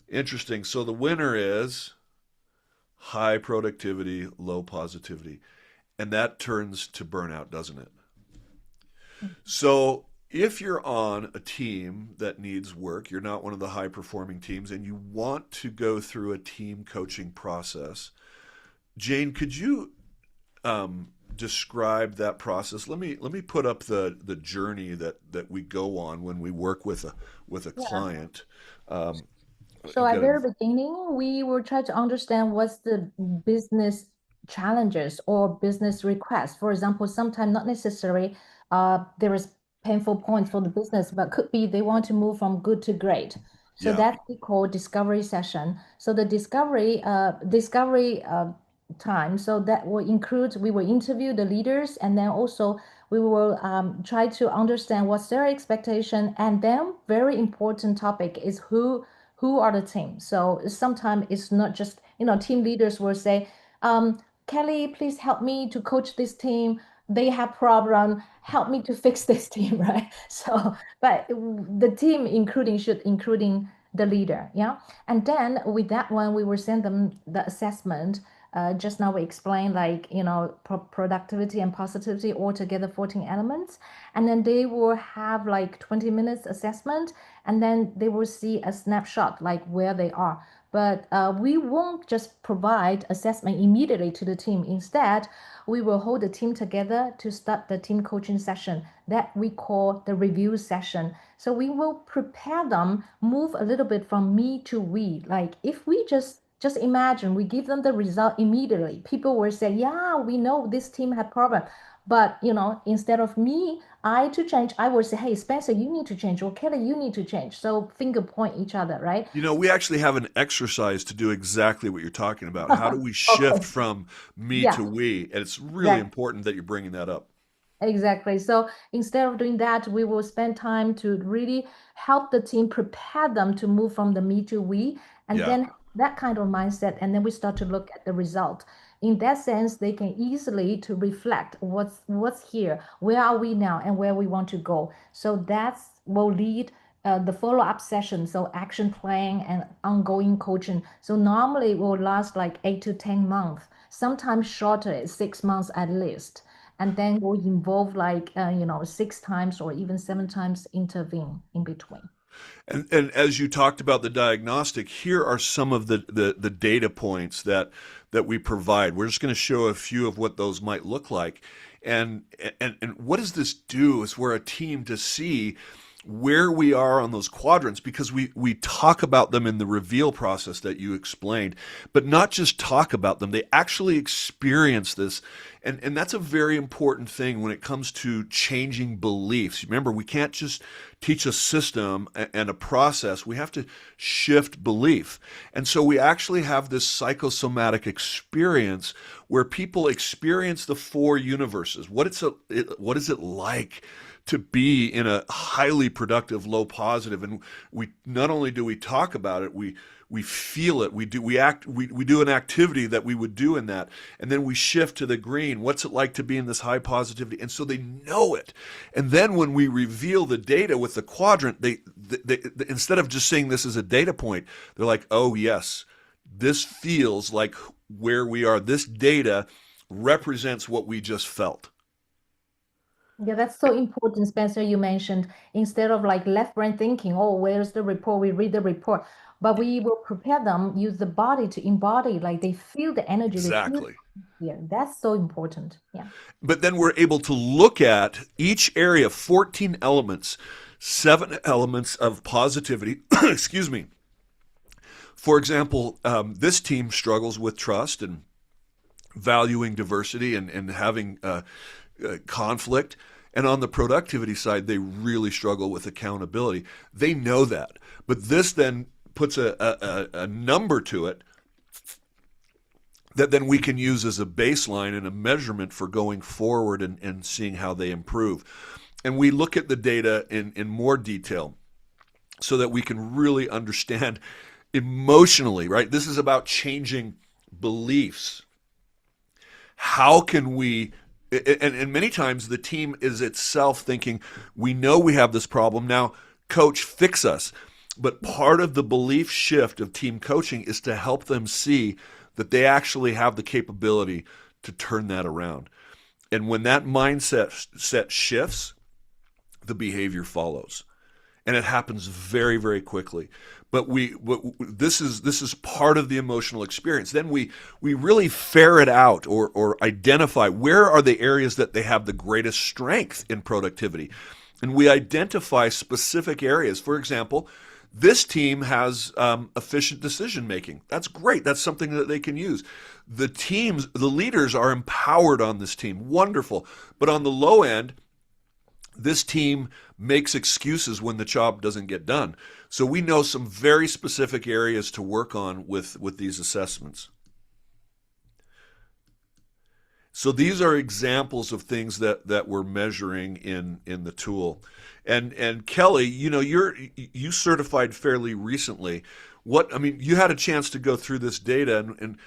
S1: Interesting. So the winner is high productivity, low positivity. And that turns to burnout, doesn't it? So if you're on a team that needs work, you're not one of the high performing teams, and you want to go through a team coaching process, Jane, could you describe that process? Let me put up the journey that we go on when we work with a
S3: Yeah.
S1: client. Um,
S3: So
S1: I've
S3: at
S1: got a,
S3: very beginning, we will try to understand what's the business challenges or business requests. For example, sometimes not necessary, there is painful point for the business, but could be they want to move from good to great. So
S1: yeah,
S3: that we call discovery session. So the discovery time. So that will include we will interview the leaders, and then also we will try to understand what's their expectation. And then very important topic is who are the team. So sometimes it's not just, team leaders will say, Kelly, please help me to coach this team. They have problem. Help me to fix this team, right? So, but the team including the leader, yeah. And then with that one, we will send them the assessment. Just now we explained like, productivity and positivity all together 14 elements. And then they will have like 20 minutes assessment, and then they will see a snapshot like where they are. But we won't just provide assessment immediately to the team. Instead, we will hold the team together to start the team coaching session that we call the review session. So we will prepare them, move a little bit from me to we. Like if we just imagine we give them the result immediately, people will say, yeah, we know this team had problem. But instead of me, I to change, I would say, hey, Spencer, you need to change, or Kelly, you need to change. So finger point each other, right?
S1: We actually have an exercise to do exactly what you're talking about. How do we shift
S3: Okay.
S1: from me to
S3: Yeah,
S1: we? And it's really
S3: exactly.
S1: important that you're bringing that up.
S3: Exactly. So instead of doing that, we will spend time to really help the team prepare them to move from the me to we, and
S1: Yeah.
S3: then that kind of mindset, and then we start to look at the result. In that sense, they can easily to reflect what's here, where are we now, and where we want to go. So that's will lead the follow-up session, so action plan and ongoing coaching. So normally it will last like 8 to 10 months, sometimes shorter, 6 months at least, and then will involve like 6 times or even 7 times intervene in between.
S1: And as you talked about the diagnostic, here are some of the data points that we provide. We're just going to show a few of what those might look like. And what does this do is we're a team to see where we are on those quadrants, because we talk about them in the reveal process that you explained, but not just talk about them. They actually experience this. And that's a very important thing when it comes to changing beliefs. Remember, we can't just teach a system and a process. We have to shift belief. And so we actually have this psychosomatic experience where people experience the four universes. What is it like to be in a highly productive low positive? And we not only do we talk about it, we feel it, we do an activity that we would do in that, and then we shift to the green. What's it like to be in this high positivity? And so they know it. And then when we reveal the data with the quadrant, they instead of just saying this is a data point, they're like, oh yes, this feels like where we are. This data represents what we just felt.
S3: Yeah, that's so important, Spencer. You mentioned instead of like left brain thinking, oh, where's the report? We read the report, but we will prepare them, use the body to embody, like they feel the energy, they feel
S1: Exactly.
S3: here. That's so important. Yeah.
S1: But then we're able to look at each area, 14 elements, 7 elements of positivity. Excuse me. For example, this team struggles with trust and valuing diversity and having conflict. And on the productivity side, they really struggle with accountability. They know that. But this then puts a number to it that then we can use as a baseline and a measurement for going forward and seeing how they improve. And we look at the data in more detail so that we can really understand emotionally, right? This is about changing beliefs. How can we, and many times the team is itself thinking, we know we have this problem. Now, coach, fix us. But part of the belief shift of team coaching is to help them see that they actually have the capability to turn that around. And when that mindset shifts, the behavior follows. And it happens very, very quickly. But this is part of the emotional experience. Then we really ferret out or identify where are the areas that they have the greatest strength in productivity. And we identify specific areas. For example, this team has efficient decision making. That's great. That's something that they can use. The leaders are empowered on this team. Wonderful. But on the low end, this team makes excuses when the job doesn't get done. So we know some very specific areas to work on with these assessments. So these are examples of things that we're measuring in the tool. And Kelly, you certified fairly recently. You had a chance to go through this data, and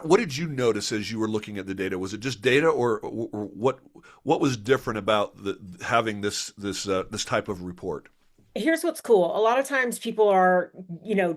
S1: what did you notice as you were looking at the data? Was it just data, or what was different about having this type of report?
S2: Here's what's cool. A lot of times people are,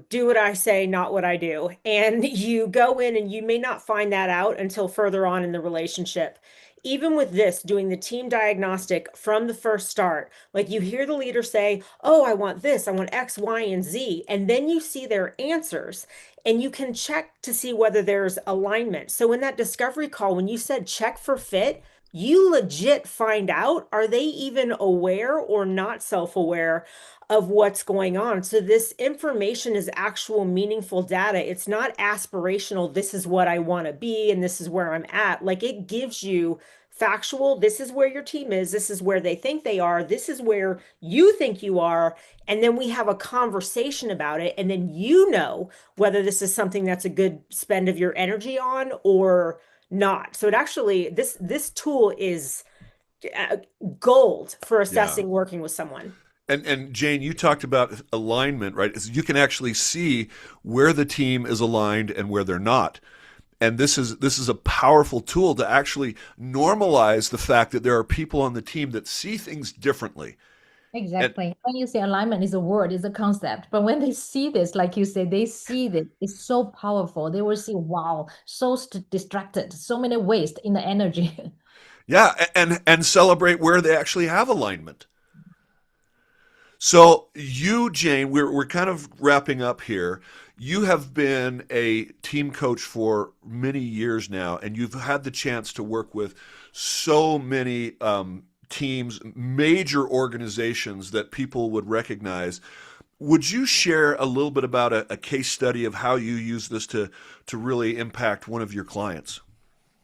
S2: do what I say, not what I do. And you go in and you may not find that out until further on in the relationship. Even with this, doing the team diagnostic from the first start, like you hear the leader say, oh, I want this, I want X, Y, and Z. And then you see their answers and you can check to see whether there's alignment. So in that discovery call, when you said check for fit, you legit find out, are they even aware or not self-aware of what's going on? So this information is actual meaningful data. It's not aspirational. This is what I want to be and this is where I'm at. Like it gives you factual. This is where your team is. This is where they think they are. This is where you think you are. And then we have a conversation about it. And then you know whether this is something that's a good spend of your energy on or not. So it actually, this tool is uh, gold for
S1: Yeah.
S2: assessing working with someone.
S1: And Jane, you talked about alignment, right? You can actually see where the team is aligned and where they're not. And this is a powerful tool to actually normalize the fact that there are people on the team that see things differently. And
S3: Exactly. When you say alignment is a word, is a concept. But when they see this, like you said, they see this, it's so powerful. They will see, wow, so distracted, so many waste in the energy.
S1: yeah, and celebrate where they actually have alignment. So you, Jane, we're kind of wrapping up here. You have been a team coach for many years now, and you've had the chance to work with so many teams, major organizations that people would recognize. Would you share a little bit about a case study of how you use this to really impact one of your clients?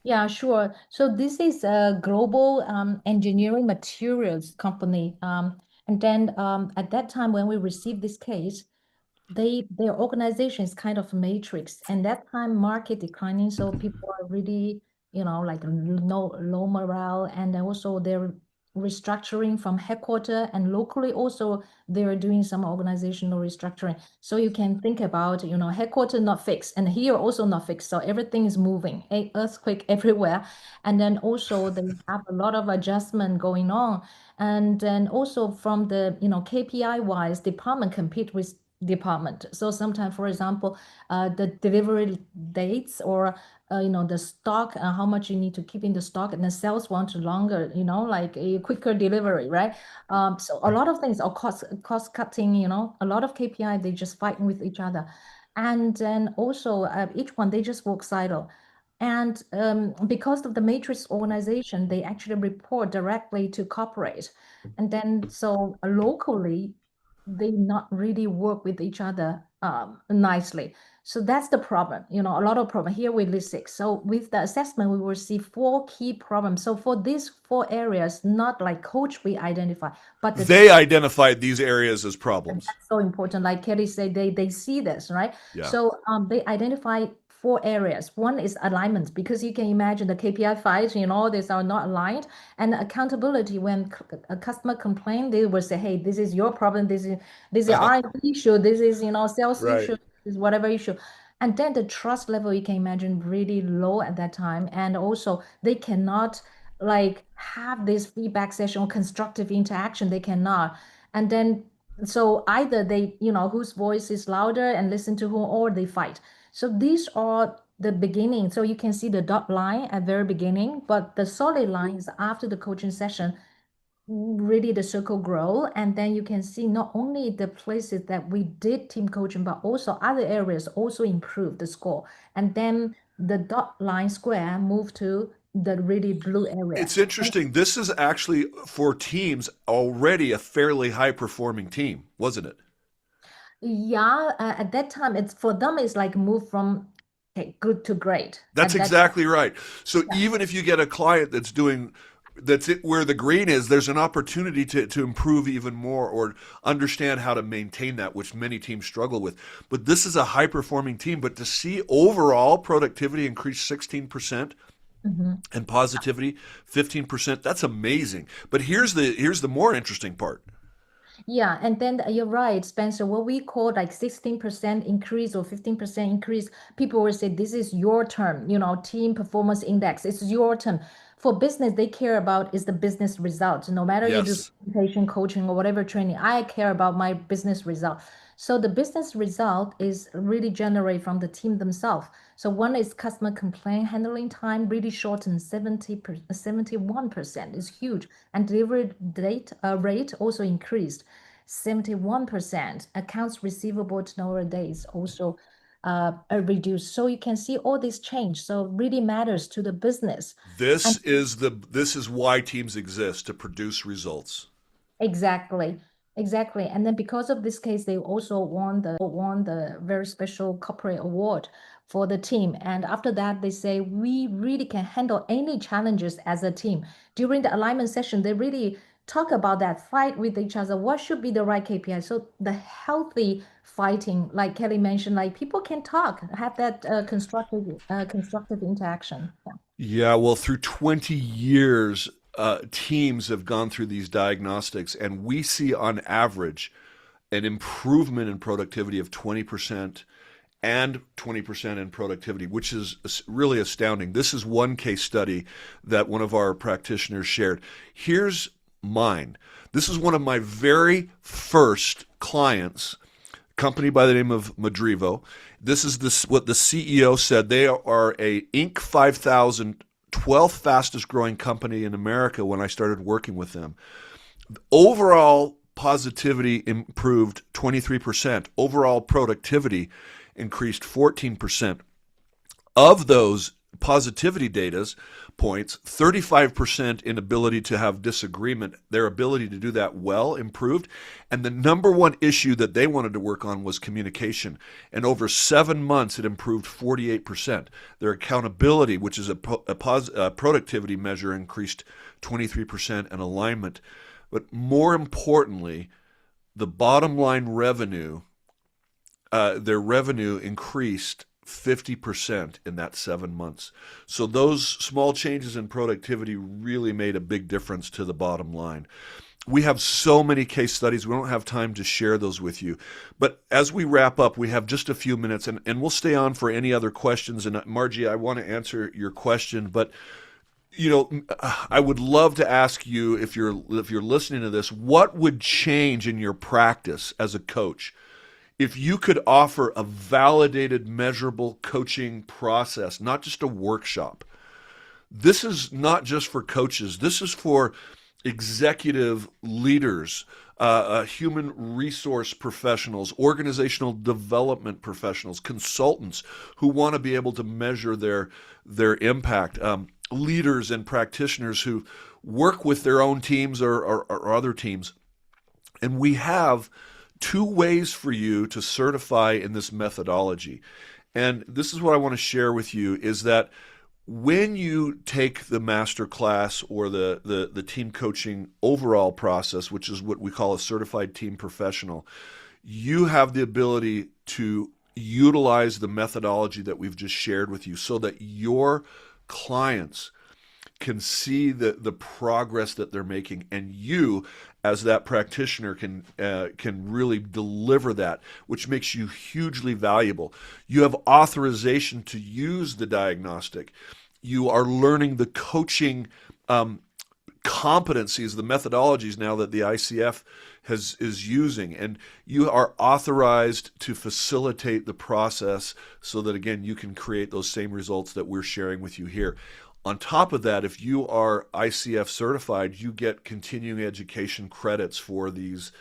S3: Yeah, sure. So this is a global engineering materials company. And then at that time when we received this case, their organization is kind of a matrix, and that time market declining, so people are really, like low morale, and then also they're restructuring from headquarter, and locally also they're doing some organizational restructuring. So you can think about, headquarter not fixed, and here also not fixed, so everything is moving, a earthquake everywhere, and then also they have a lot of adjustment going on, and then also from the KPI wise, department compete with department. So sometimes, for example, the delivery dates or the stock, how much you need to keep in the stock, and the sales want longer, like a quicker delivery, right? So a lot of things are cost cutting, a lot of KPI, they just fighting with each other. And then also each one, they just work silo. And because of the matrix organization, they actually report directly to corporate. And then so locally, they not really work with each other nicely. So that's the problem, a lot of problem. Here we list six. So with the assessment, we will see four key problems. So for these four areas, not like coach we identify, but the
S1: They identified these areas as
S3: and
S1: problems.
S3: that's so important. Like Kelly said, they see this, right?
S1: Yeah.
S3: So they identify four areas. One is alignment, because you can imagine the KPI files, these are not aligned. And accountability, when a customer complain, they will say, hey, this is your problem. This is R&D issue. This is, sales
S1: Right.
S3: issue. This is whatever issue. And then the trust level, you can imagine, really low at that time. And also they cannot like have this feedback session or constructive interaction. They cannot. And then so either they, whose voice is louder and listen to who, or they fight. So these are the beginning. So you can see the dot line at very beginning, but the solid line is after the coaching session, really the circle grow. And then you can see not only the places that we did team coaching, but also other areas also improve the score. And then the dot line square move to the really blue area.
S1: It's interesting. This is actually for teams already a fairly high performing team, wasn't it?
S3: Yeah, at that time, it's for them, it's like move from okay, good to great.
S1: That's
S3: At that,
S1: exactly right. So
S3: yeah,
S1: even if you get a client that's it where the green is, there's an opportunity to improve even more or understand how to maintain that, which many teams struggle with. But this is a high performing team. But to see overall productivity increase 16%
S3: mhm.
S1: and positivity 15%, that's amazing. But here's the more interesting part.
S3: Yeah, and then you're right, Spencer. What we call like 16% increase or 15% increase, people will say this is your term, team performance index. It's your term. For business, they care about is the business result. No matter you do
S1: Yes.
S3: presentation, coaching, or whatever training, I care about my business result. So the business result is really generated from the team themselves. So one is customer complaint handling time really shortened 71% is huge, and delivery rate also increased 71%. Accounts receivable turnover days also are reduced. So you can see all this change. So it really matters to the business. And
S1: This is why teams exist, to produce results.
S3: exactly. Exactly. And then because of this case, they also won the very special corporate award for the team. And after that, they say we really can handle any challenges as a team. During the alignment session, they really talk about that, fight with each other. What should be the right KPI? So the healthy fighting, like Kelly mentioned, like people can talk, have that constructive interaction. Yeah.
S1: Yeah, well, through 20 years, teams have gone through these diagnostics, and we see on average an improvement in productivity of 20% and 20% in productivity, which is really astounding. This is one case study that one of our practitioners shared. Here's mine. This is one of my very first clients, company by the name of Madrivo. This is what the CEO said. They are a Inc. 5000 12th fastest growing company in America when I started working with them. Overall positivity improved 23%. Overall productivity increased 14%. Of those positivity data points, 35% in ability to have disagreement, their ability to do that well improved. And the number one issue that they wanted to work on was communication. And over 7 months, it improved 48%. Their accountability, which is a productivity measure, increased 23%, and alignment. But more importantly, the bottom line revenue, their revenue increased 50% in that 7 months. So those small changes in productivity really made a big difference to the bottom line. We have so many case studies. We don't have time to share those with you. But as we wrap up, we have just a few minutes, and we'll stay on for any other questions. And Margie, I want to answer your question, but I would love to ask you, if you're listening to this, what would change in your practice as a coach if you could offer a validated, measurable coaching process, not just a workshop? This is not just for coaches. This is for executive leaders, human resource professionals, organizational development professionals, consultants who want to be able to measure their impact, leaders and practitioners who work with their own teams or other teams. And we have 2 ways for you to certify in this methodology. And this is what I want to share with you, is that when you take the master class or the team coaching overall process, which is what we call a certified team professional, you have the ability to utilize the methodology that we've just shared with you so that your clients can see the progress that they're making, and you as that practitioner can really deliver that, which makes you hugely valuable. You have authorization to use the diagnostic. You are learning the coaching competencies, the methodologies now that the ICF is using, and you are authorized to facilitate the process so that, again, you can create those same results that we're sharing with you here. On top of that, if you are ICF certified, you get continuing education credits for these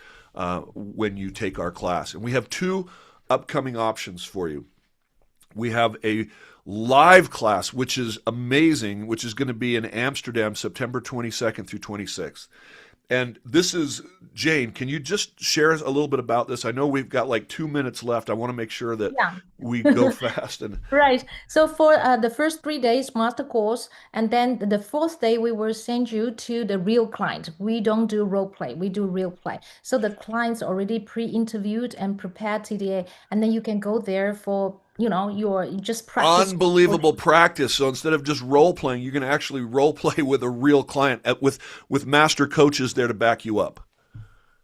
S1: when you take our class. And we have 2 upcoming options for you. We have a live class, which is amazing, which is going to be in Amsterdam, September 22nd through 26th. And this is, Jane, can you just share a little bit about this? I know we've got like 2 minutes left. I want to make sure that we go fast.
S3: Right. So for the first 3 days master course, and then the 4th day, we will send you to the real client. We don't do role play, we do real play. So the client's already pre-interviewed and prepared TDA, and then you can go there for you just practice.
S1: Unbelievable practice. So instead of just role playing, you're going to actually role play with a real client with master coaches there to back you up.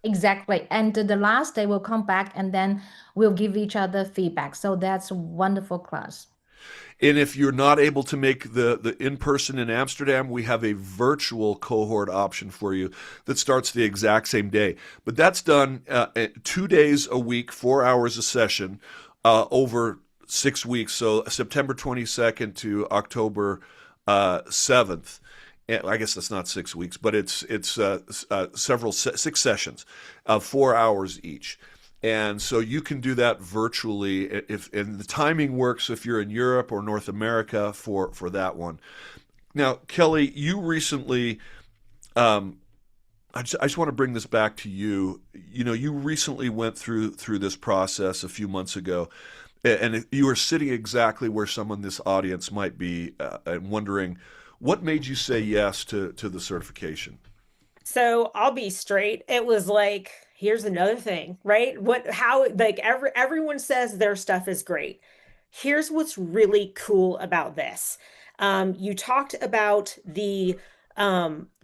S3: Exactly. And the last day we'll come back and then we'll give each other feedback. So that's a wonderful class.
S1: And if you're not able to make the in-person in Amsterdam, we have a virtual cohort option for you that starts the exact same day. But that's done 2 days a week, 4 hours a session, over 6 weeks. So September 22nd to October 7th. I guess that's not 6 weeks, but it's 6 sessions of 4 hours each. And so you can do that virtually and the timing works if you're in Europe or North America for that one. Now, Kelly, you recently I just want to bring this back to you. You know, you recently went through this process a few months ago, and you were sitting exactly where someone in this audience might be, and wondering what made you say yes to the certification.
S2: So I'll be straight. It was like, here's another thing, right? How, like, everyone says their stuff is great. Here's what's really cool about this. You talked about the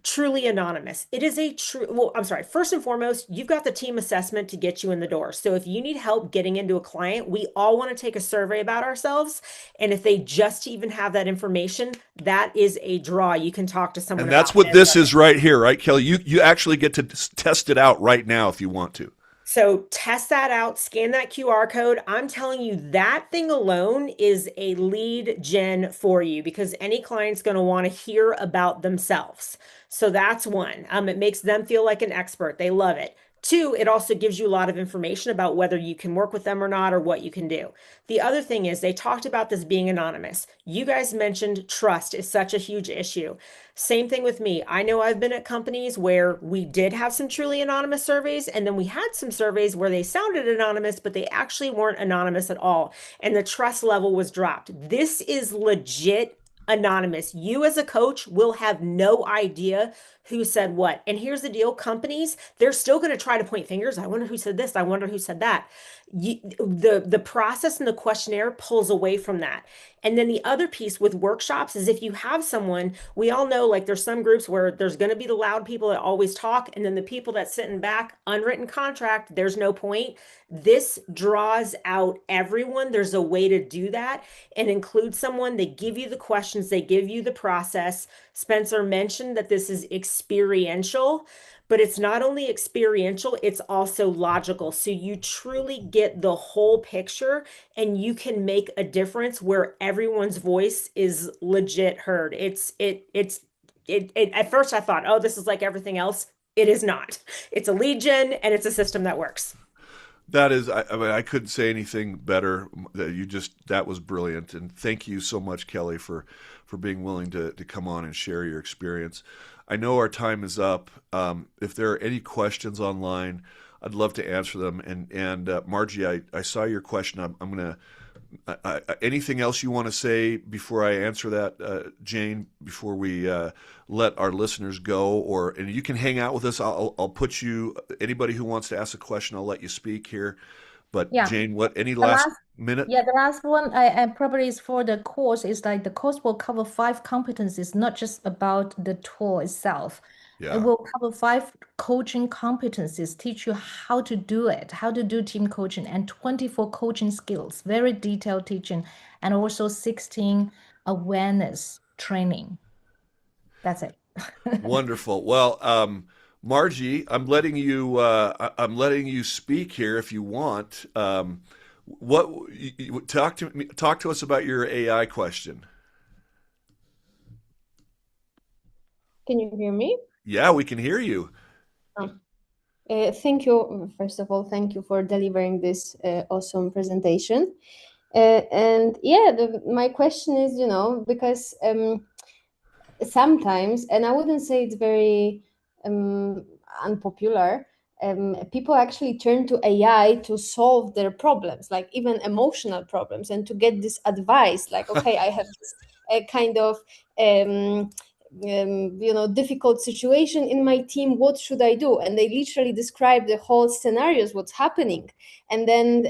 S2: truly anonymous. It is a true, well, I'm sorry. First and foremost, you've got the team assessment to get you in the door. So if you need help getting into a client, we all want to take a survey about ourselves. And if they just even have that information, that is a draw. You can talk to someone
S1: And that's
S2: about
S1: what
S2: it.
S1: this is right here, right, Kelly? You actually get to test it out right now if you want to.
S2: So test that out, scan that QR code. I'm telling you, that thing alone is a lead gen for you because any client's going to want to hear about themselves. So that's one. It makes them feel like an expert. They love it. Two, it also gives you a lot of information about whether you can work with them or not or what you can do. The other thing is they talked about this being anonymous. You guys mentioned trust is such a huge issue. Same thing with me. I know I've been at companies where we did have some truly anonymous surveys, and then we had some surveys where they sounded anonymous, but they actually weren't anonymous at all. And the trust level was dropped. This is legit anonymous. You as a coach will have no idea who said what. And here's the deal, companies, they're still going to try to point fingers. I wonder who said this. I wonder who said that. The process and the questionnaire pulls away from that. And then the other piece with workshops is if you have someone, we all know like there's some groups where there's going to be the loud people that always talk, and then the people that sit in back, unwritten contract, there's no point. This draws out everyone. There's a way to do that and include someone. They give you the questions, they give you the process. Spencer mentioned that this is experiential, but it's not only experiential, it's also logical. So you truly get the whole picture and you can make a difference where everyone's voice is legit heard. At first I thought, oh, this is like everything else. It is not. It's a lead gen and it's a system that works.
S1: That is, I mean, I couldn't say anything better. That was brilliant, and thank you so much, Kelly, for being willing to come on and share your experience. I know our time is up. If there are any questions online, I'd love to answer them. And Margie, I saw your question. I'm gonna. Anything else you want to say before I answer that, Jane? Before we let our listeners go, and you can hang out with us. I'll put you. Anybody who wants to ask a question, I'll let you speak here. But
S3: Yeah.
S1: Jane, what? Any
S3: The
S1: last
S3: last,
S1: minute?
S3: yeah, the last one I probably is for the course is like the course will cover five competencies, not just about the tool itself. It
S1: Yeah.
S3: will cover five coaching competencies, teach you how to do it, how to do team coaching, and 24 coaching skills, very detailed teaching, and also 16 awareness training. That's it.
S1: Wonderful. Well, Margie, I'm letting you speak here if you want. What talk to us about your AI question.
S4: Can you hear me?
S1: Yeah, we can hear you.
S4: Oh. Thank you. First of all, thank you for delivering this awesome presentation. And yeah, my question is, because sometimes, and I wouldn't say it's very unpopular, people actually turn to AI to solve their problems, like even emotional problems, and to get this advice, like, okay, I have this kind of difficult situation in my team. What should I do? And they literally describe the whole scenarios, what's happening. And then,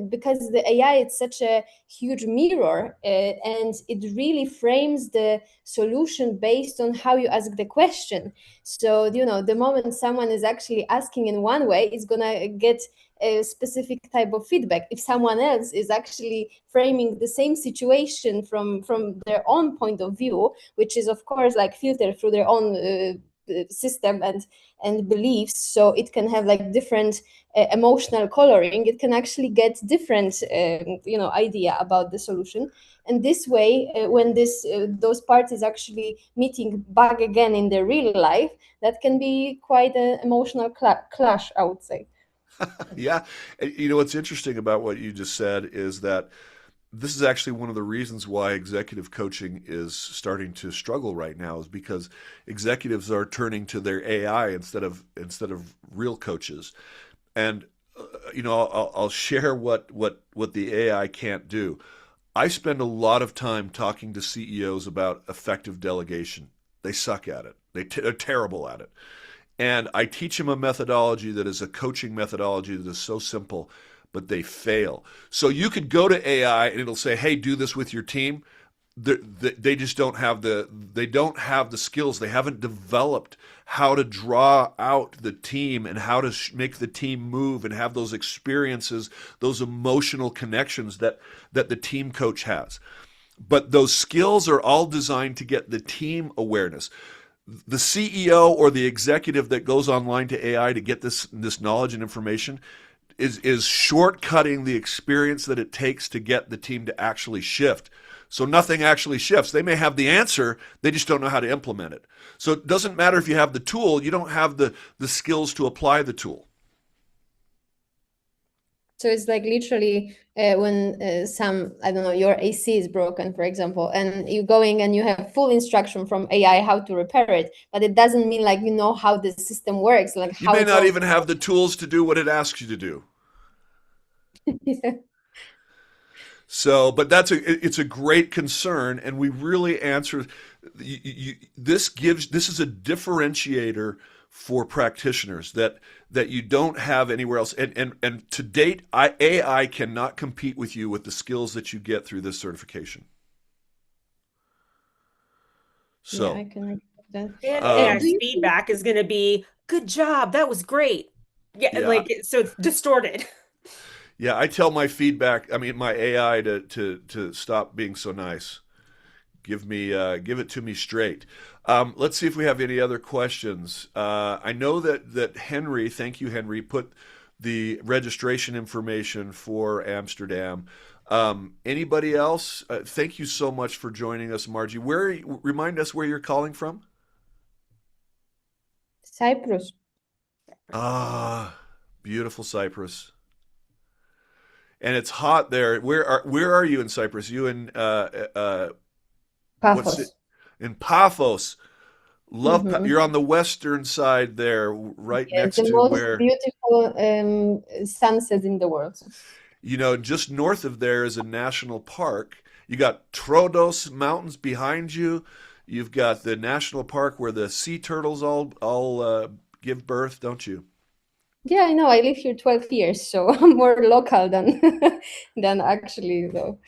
S4: because the AI, it's such a huge mirror, and it really frames the solution based on how you ask the question. So, the moment someone is actually asking in one way, it's gonna get a specific type of feedback. If someone else is actually framing the same situation from their own point of view, which is of course like filtered through their own system and beliefs, so it can have like different emotional coloring, it can actually get different idea about the solution. And this way, when those parties actually meeting back again in their real life, that can be quite an emotional clash, I would say.
S1: Yeah. You know what's interesting about what you just said is that this is actually one of the reasons why executive coaching is starting to struggle right now, is because executives are turning to their AI instead of real coaches. And I'll share what the AI can't do. I spend a lot of time talking to CEOs about effective delegation. They suck at it. They're terrible at it. And I teach them a methodology that is a coaching methodology that is so simple, but they fail. So you could go to AI and it'll say, "Hey, do this with your team." They just don't have the skills. They haven't developed how to draw out the team and how to make the team move and have those experiences, those emotional connections that the team coach has. But those skills are all designed to get the team awareness. The CEO or the executive that goes online to AI to get this knowledge and information is shortcutting the experience that it takes to get the team to actually shift. So nothing actually shifts. They may have the answer, they just don't know how to implement it. So it doesn't matter if you have the tool, you don't have the skills to apply the tool.
S4: So it's like literally when I don't know, your AC is broken, for example, and you're going and you have full instruction from AI how to repair it, but it doesn't mean like you know how the system works, like
S1: You
S4: how
S1: may
S4: it's
S1: not
S4: all.
S1: even have the tools to do what it asks you to do.
S4: Yeah.
S1: So, but it's a great concern, and we really answer. This is a differentiator for practitioners that you don't have anywhere else. And to date, AI cannot compete with you with the skills that you get through this certification.
S4: Yeah,
S1: So,
S4: I can agree with that.
S2: And
S1: um,
S4: Do
S2: AI's
S4: you think,
S2: feedback is going to be, "Good job, that was great." Yeah,
S1: yeah,
S2: like so it's distorted.
S1: yeah. I tell my feedback, I mean, my AI to stop being so nice. Give it to me straight. Let's see if we have any other questions. I know that Henry, thank you, Henry, put the registration information for Amsterdam. Anybody else? Thank you so much for joining us, Margie. Remind us where you're calling from?
S4: Cyprus?
S1: Ah, beautiful Cyprus. And it's hot there. Where are you in Cyprus? You in what's it?
S4: Paphos.
S1: In Paphos.
S4: Mm-hmm.
S1: You're on the western side there, right
S4: Yes,
S1: next
S4: the
S1: to
S4: most
S1: where,
S4: beautiful sunset in the world.
S1: just north of there is a national park. You got Troodos Mountains behind you. You've got the national park where the sea turtles all give birth, don't you?
S4: Yeah, I know. I live here 12 years, so I'm more local than than actually though,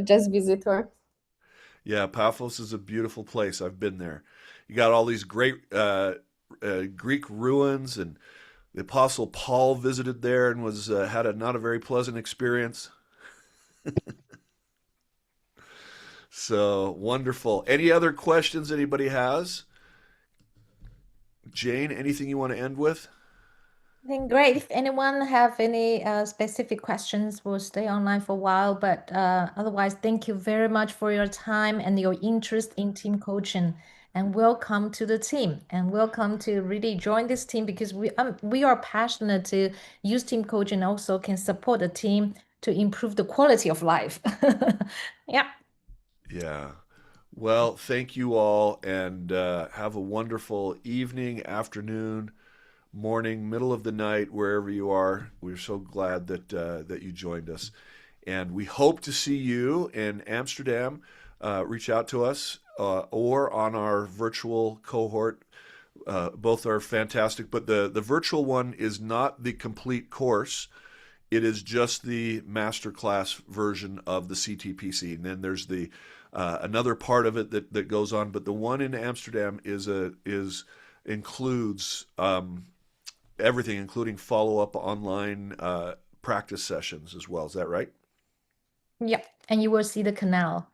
S4: just visitor.
S1: Yeah, Paphos is a beautiful place. I've been there. You got all these great Greek ruins, and the Apostle Paul visited there and was had a not a very pleasant experience. So wonderful. Any other questions anybody has? Jane, anything you want to end with?
S3: I think great. If anyone have any specific questions, we'll stay online for a while. But otherwise, thank you very much for your time and your interest in team coaching. And welcome to the team. And welcome to really join this team, because we are passionate to use team coaching, also can support the team to improve the quality of life. Yeah.
S1: Yeah. Well, thank you all, and have a wonderful evening, afternoon, morning, middle of the night, wherever you are. We're so glad that you joined us, and we hope to see you in Amsterdam. Reach out to us or on our virtual cohort. Both are fantastic, but the virtual one is not the complete course. It is just the masterclass version of the CTPC, and then there's the another part of it that goes on. But the one in Amsterdam includes everything, including follow up online practice sessions as well. Is that right?
S3: Yeah. And you will see the canal.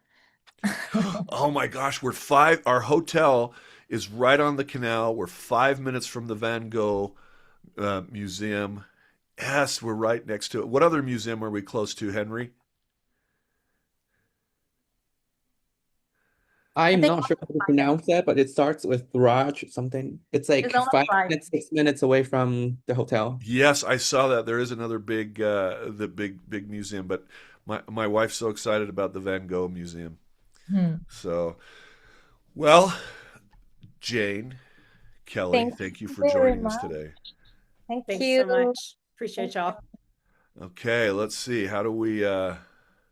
S1: Oh my gosh, our hotel is right on the canal. We're 5 minutes from the Van Gogh Museum. Yes, we're right next to it. What other museum are we close to, Henry?
S5: I'm
S3: think
S5: not sure how to pronounce that, but it starts with Raj something. It's like
S3: it's on the
S5: 5 minutes, 6 minutes away from the hotel.
S1: Yes, I saw that. There is another big, the big museum, but my wife's so excited about the Van Gogh Museum.
S3: Hmm.
S1: So, well, Jane, Kelly,
S3: Thank
S1: thank you
S3: you
S1: for
S3: very
S1: joining us
S3: much.
S1: today.
S3: Thank
S2: Thanks
S3: you.
S2: so much. Appreciate y'all.
S1: Okay, let's see. How do we